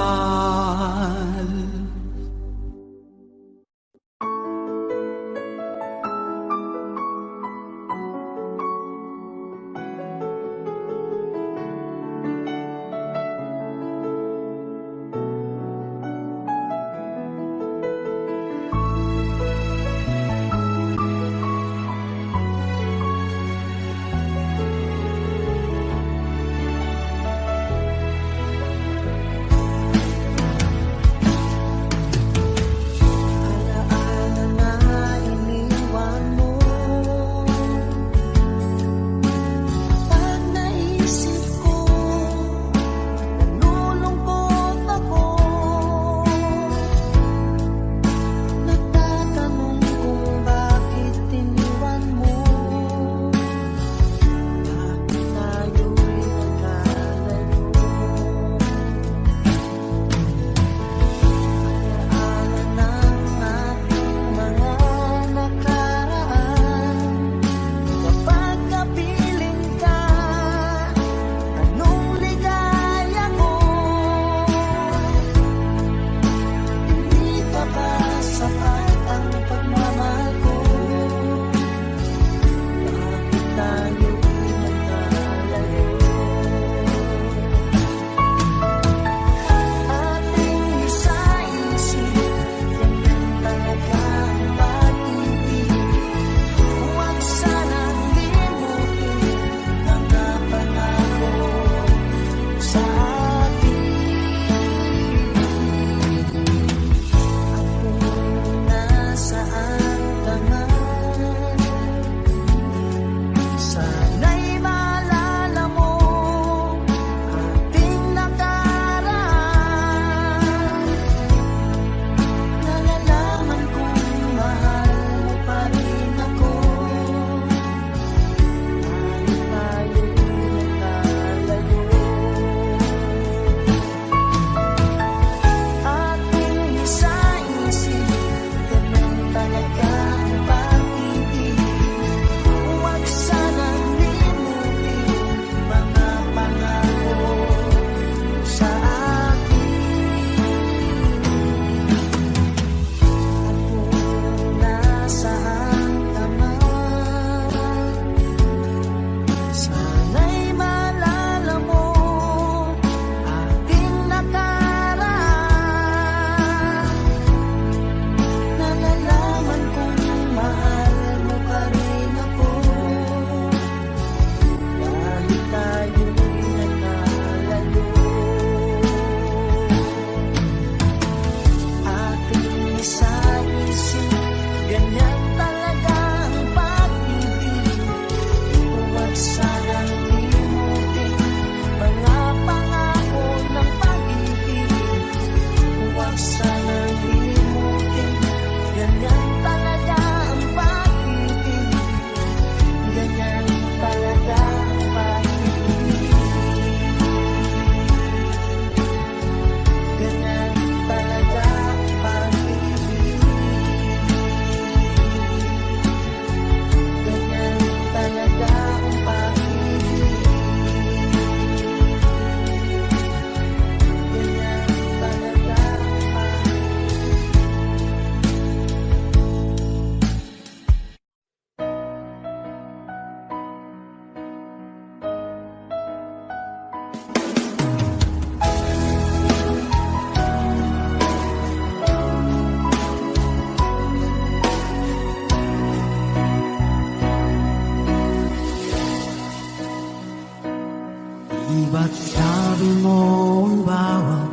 Ba't sabi mo ang bawat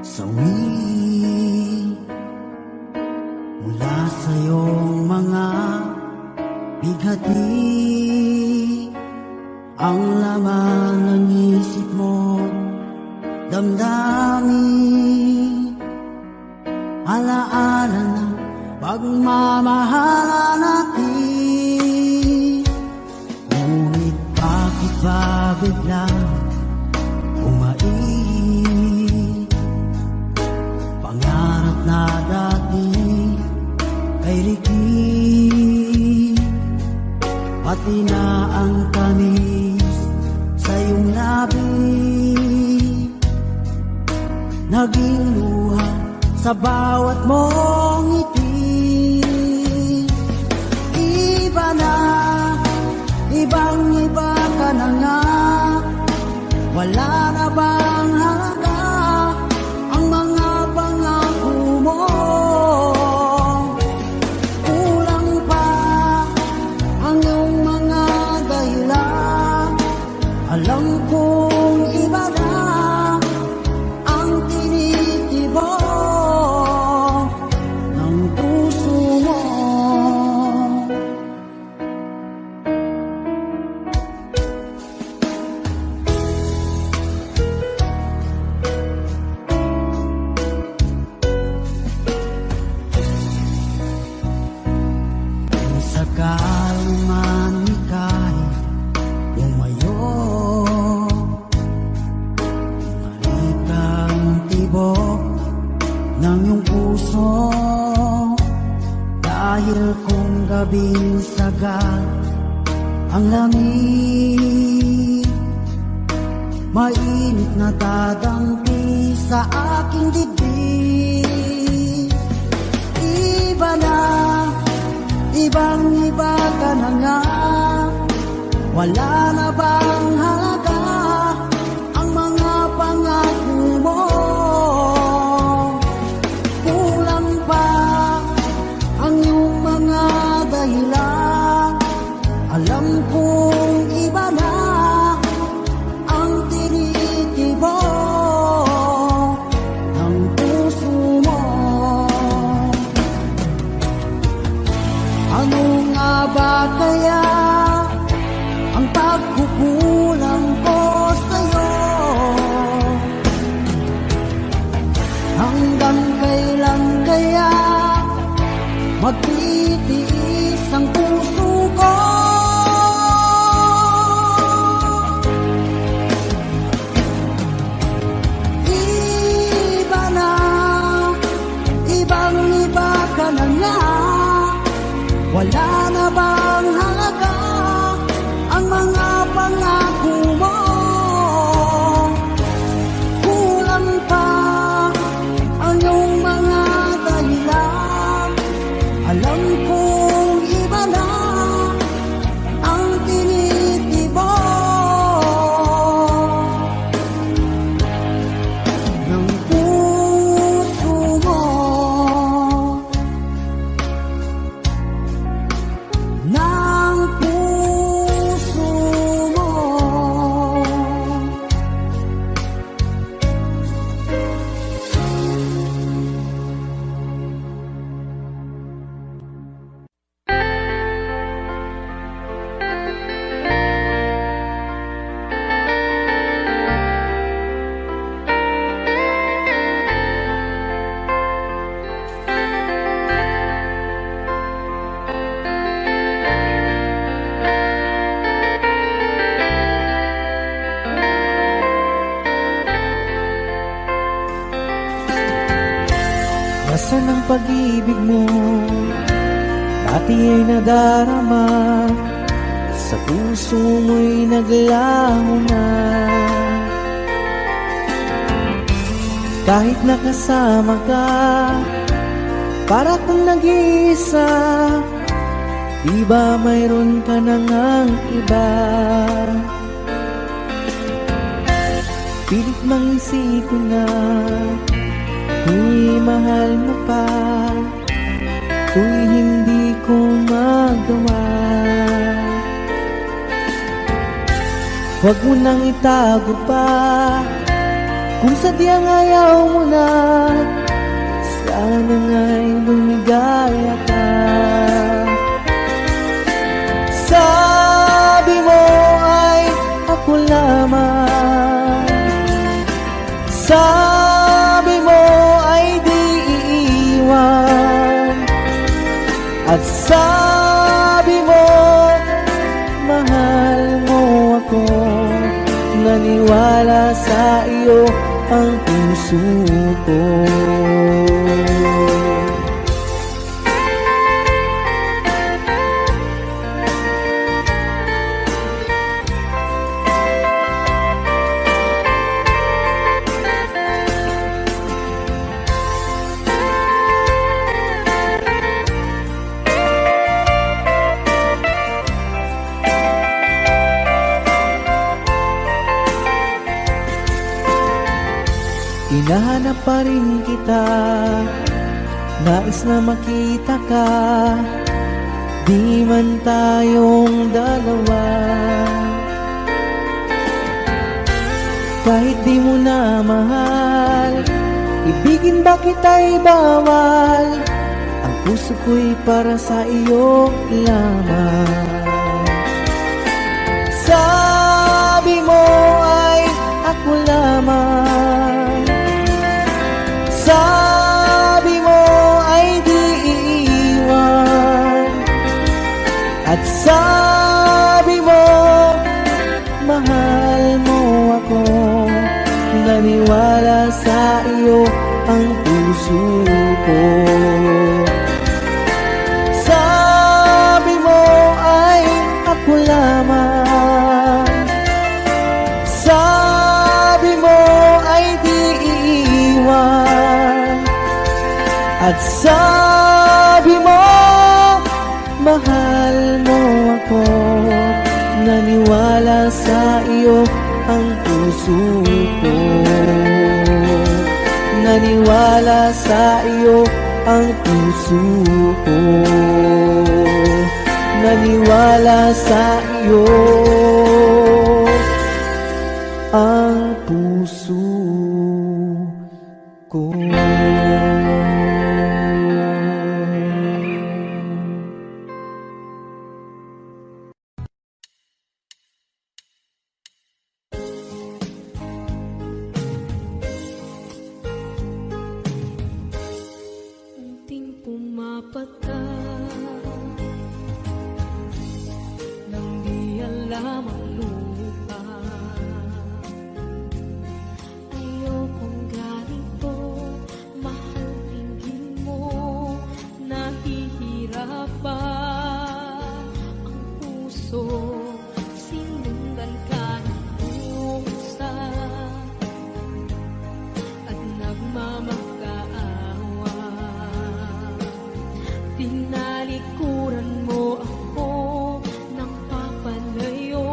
sawi mula sa iyong mga bighati, ang laman ng isip mo, damdamin, alaala ng pagmamahala natin. Ngunit bakit ba biglang umait? Pangarap na dati kay Ricky, pati na ang tamis sa iyong labi, naging luha sa bawat mong ngiti. Iba na, ibang-iba ka na nga, wala na bang halaga ang mga pangako mo? Kulang pa ang iyong mga dahilan, alam kong iba na ang tinitibok ng puso mo. Kung sakali man ika'y umayo, bumalik ang tibok ng iyong puso, dahil kung gabing sagal ang lamig, mainit na dadampi sa aking dibdib. Iba na, ibang-iba ka na nga, wala na bang halaga ang mga pangako mo? Kulang pa ang iyong mga dahilan, alam kong iba na ang tinitibok ng puso mo. Ano nga ba kaya ang pagkukulang ko sa'yo? Hanggang kailan kaya magtitiis ang puso ko? Iba na, ibang-iba ka na nga, wala na bang halaga ang mga pangako mo? Kulang pa ang iyong mga dahilan, alam kong iba na ang tinitibok ng puso mo. Ng puso mo. Nasaan ang pag-ibig mo? Dati ay nadarama, sa puso mo'y naglaho na. Kahit nakasama ka, para kung nag-iisa, di ba mayroon ka na ngang iba? Pilit mang isipin na kung mahal mo pa, kung hindi ko magawa. Huwag mo nang itago pa, kung sadyang ayaw mo na, sana nga'y lumigaya ka. Sabi mo ay ako lamang, sabi mo ay di iiwan, at sabi mo mahal mo ako. Naniwala sa iyo ang puso ko. Hinahanap pa rin kita, nais na makita ka, di man tayong dalawa. Kahit di mo na mahal, ibigin ba kita'y bawal, ang puso ko'y para sa iyo lamang. Sabi mo ay ako lamang, sabi mo ay di iiwan, at sabi mo mahal mo ako. Naniwala sa iyo ang puso ko. Sabi mo ay ako lamang, sabi mo ay di iiwan, at sabi mo mahal mo ako. Naniwala sa iyo ang puso ko. Naniwala sa iyo ang puso ko. Naniwala sa iyo ang puso ko. Unting pumapata nang di alam ang lupa. Ayokong ganito, mahal tingin mo, nahihirapan ang puso. Sinundan ka ng pusa at nagmamakaawa. Tinalikuran mo ako ng papalayo.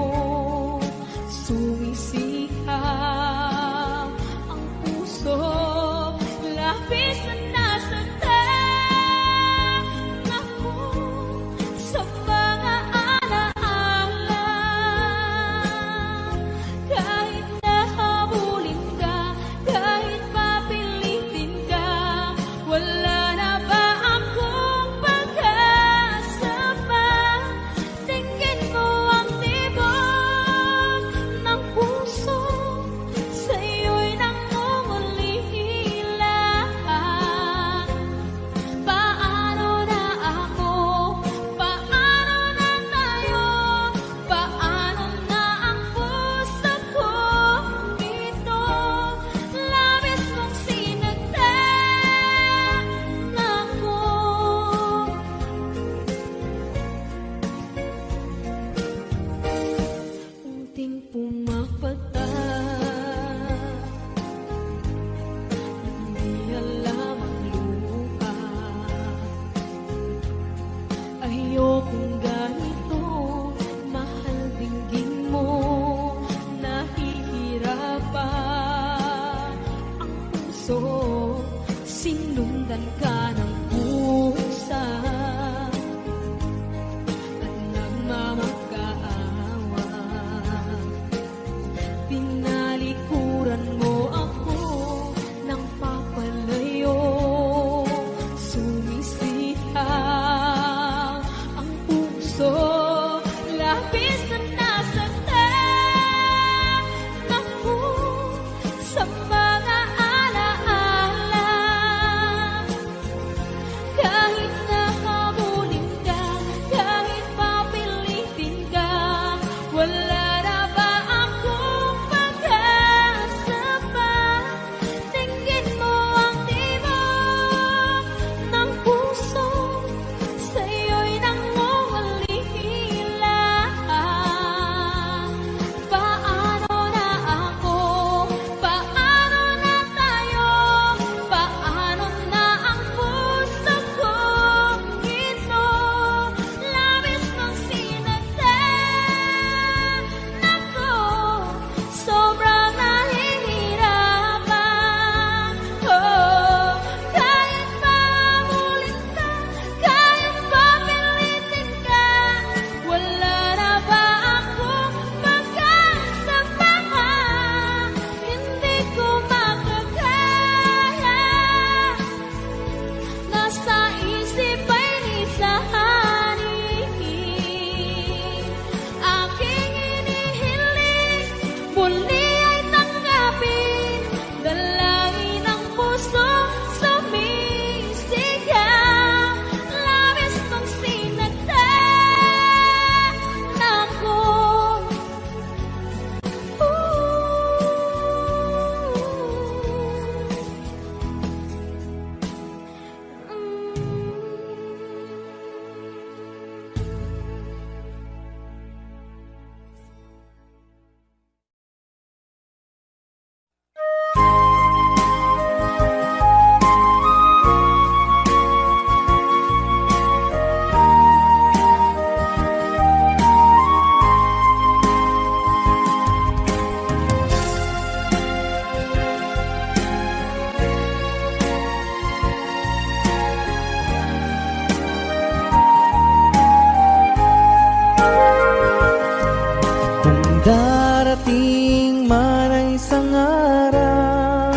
Darating man ang isang araw,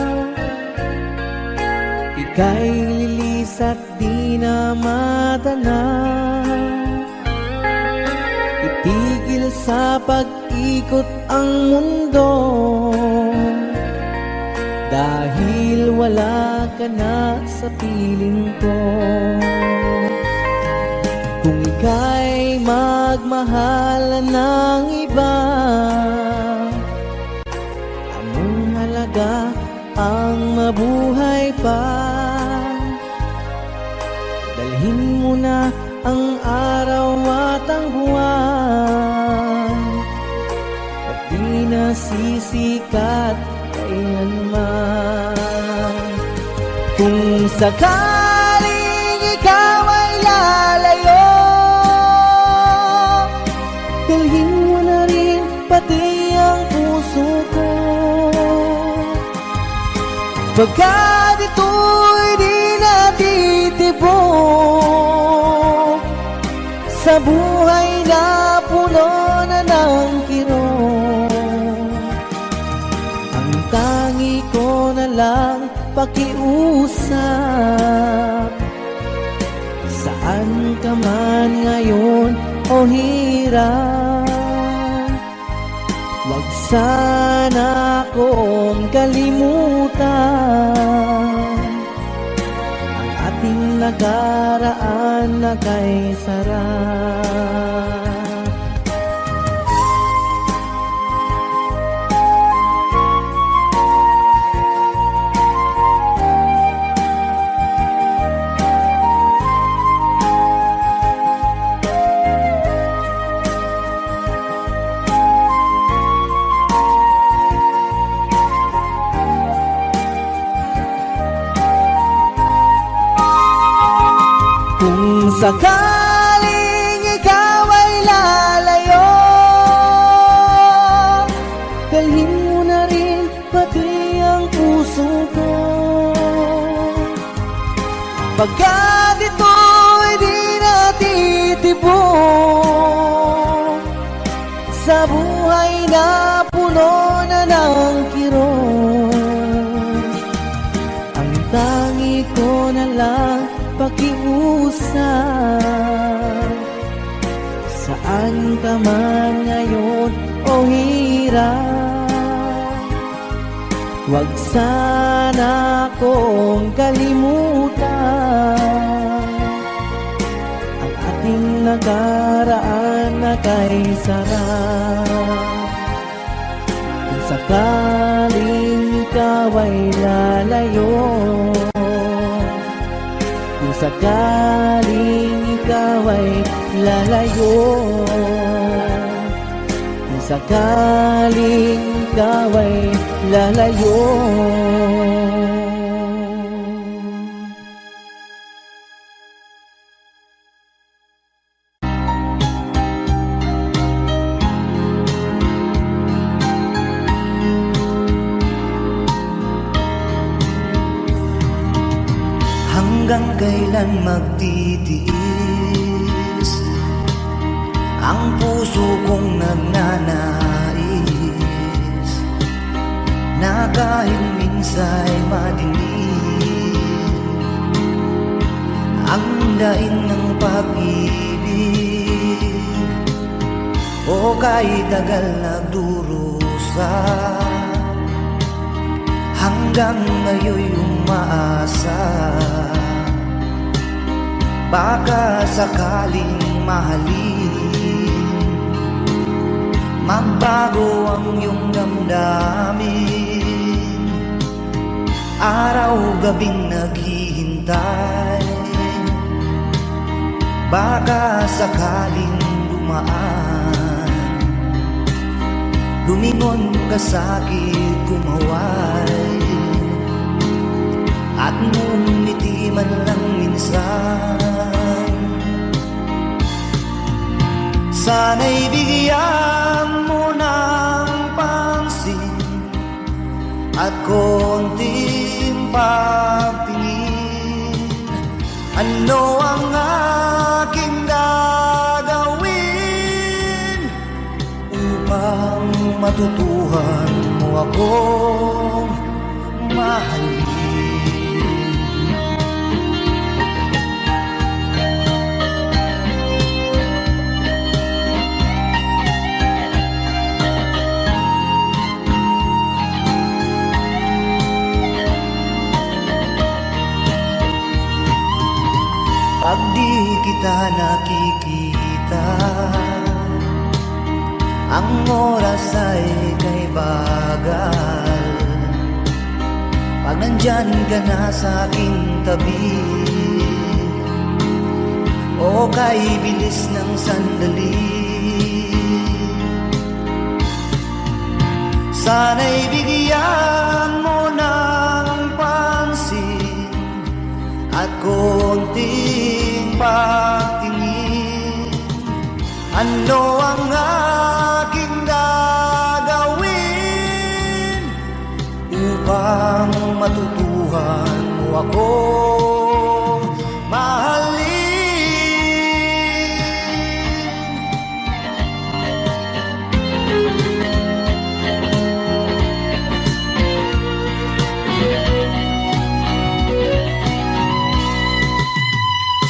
ika'y lilis at di na madanaw. Itigil sa pag-ikot ang mundo, dahil wala ka na sa piling ko. Kung ika'y magmahal ng iba, anong halaga ang mabuhay pa? Dalhin mo na ang araw at ang buwan, at di na sisikat kailanman. Kung sakaling ikaw ay lalayo, dalhin mo na rin pati ang puso ko. Pagkat ito'y di natitibok sa buhay na puno na ng kirot, ang tangi ko na lang pakiusap. Saan ka man ngayon o hirap, wag sana akong kalimutan ang ating nakaraan na kay sarap. Kung sakaling ikaw ay lalayo, dalhin mo na rin pati ang puso ko. Pagkat ito'y di natitibok sa buhay na puno na ng kirot, ang tangi ko na lang pakiusap. Saan ka man ngayon o hirap, wag sana akong kalimutan ang ating nakaraan na kay sarap. Kung sakaling ikaw ay lalayo, kung sakaling ikaw ay lalayo, kung sakaling ikaw ay lalayo. Hanggang kailan magtitiis ang puso kong nagnanais, na kahit minsa'y madilim ang daing ng pag-ibig, o kahit tagal nagdurusa, hanggang ngayon'y umaasa. Baka sakaling mahalin, magbago ang iyong damdamin, araw-gabing naghihintay. Baka sakaling dumaan, lumingon ka sa'kin, kumaway, at ngumiti man lang minsan. Sana'y bigyan mo ng pansin at konting pagtingin. Ano ang aking gagawin upang matutuhan mo akong mahalin. Pag di kita nakikita, ang oras ay kay bagal. Pag nandyan ka na sa aking tabi, o kay bilis ng sandali, sana'y bigyan mo ng pansin at konting pagtingin. Ano ang aking gagawin upang matutuhan mo akong mahalin?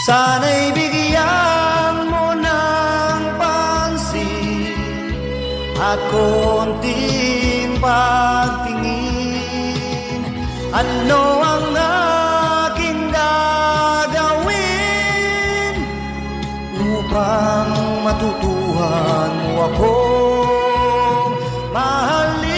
Sana'y bigyan mo ng pansin at konting pagtingin. Ano ang aking gagawin upang matutuhan mo akong mahalin?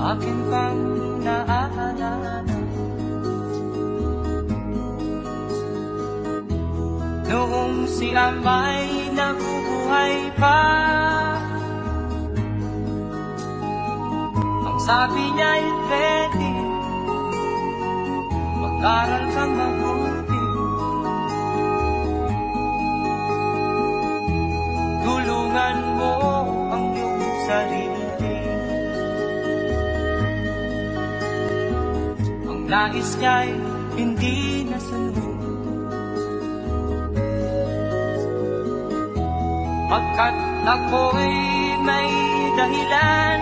Akin bang naaalala noong si Amay nabubuhay pa? Ang sabi niya'y pwede mag-aral kang mabuti, tulungan mo ang iyong sarili. Nais niya'y hindi nasunod, pagkat ako'y may dahilan.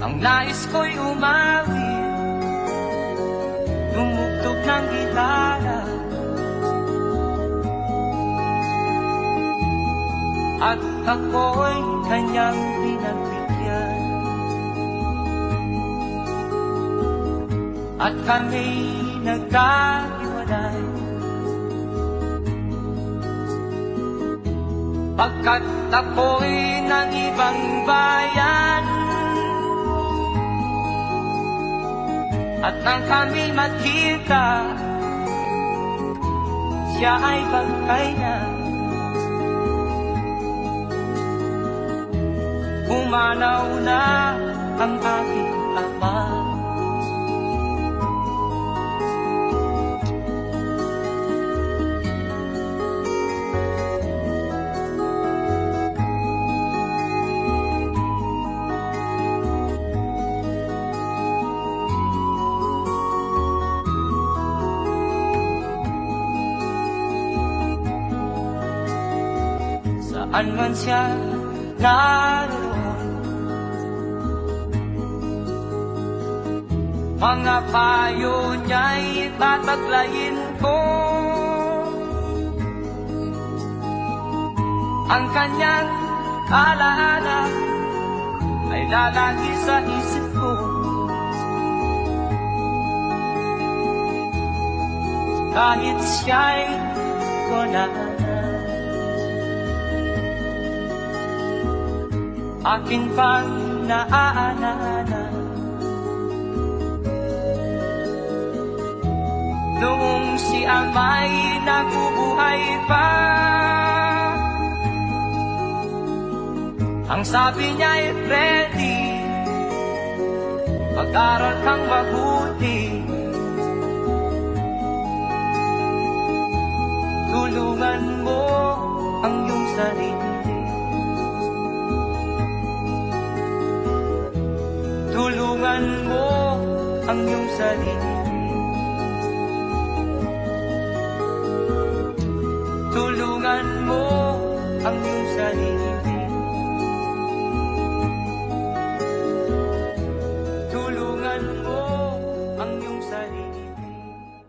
Ang nais ko'y umawi, tumugtog ng gitara, at ako'y kanyang pinagbigyan. At kami nagkahiwalay, pagkat ako'y ng ibang bayan. At nang kami magkita, siya ay bangkay na. Pumanaw na ang aking ama. Saan man siya naroon, mga payo niya'y tataglayin ko. Ang kanyang alaala ay lalagi sa isip ko. Kahit siya'y wala na, akin pang naaalala noong si Amay nabubuhay pa. Ang sabi niya ay ready, mag-aral kang mabuti, tulungan mo ang iyong sarili. Tulungan mo ang iyong sarili. Tulungan mo ang iyong sarili.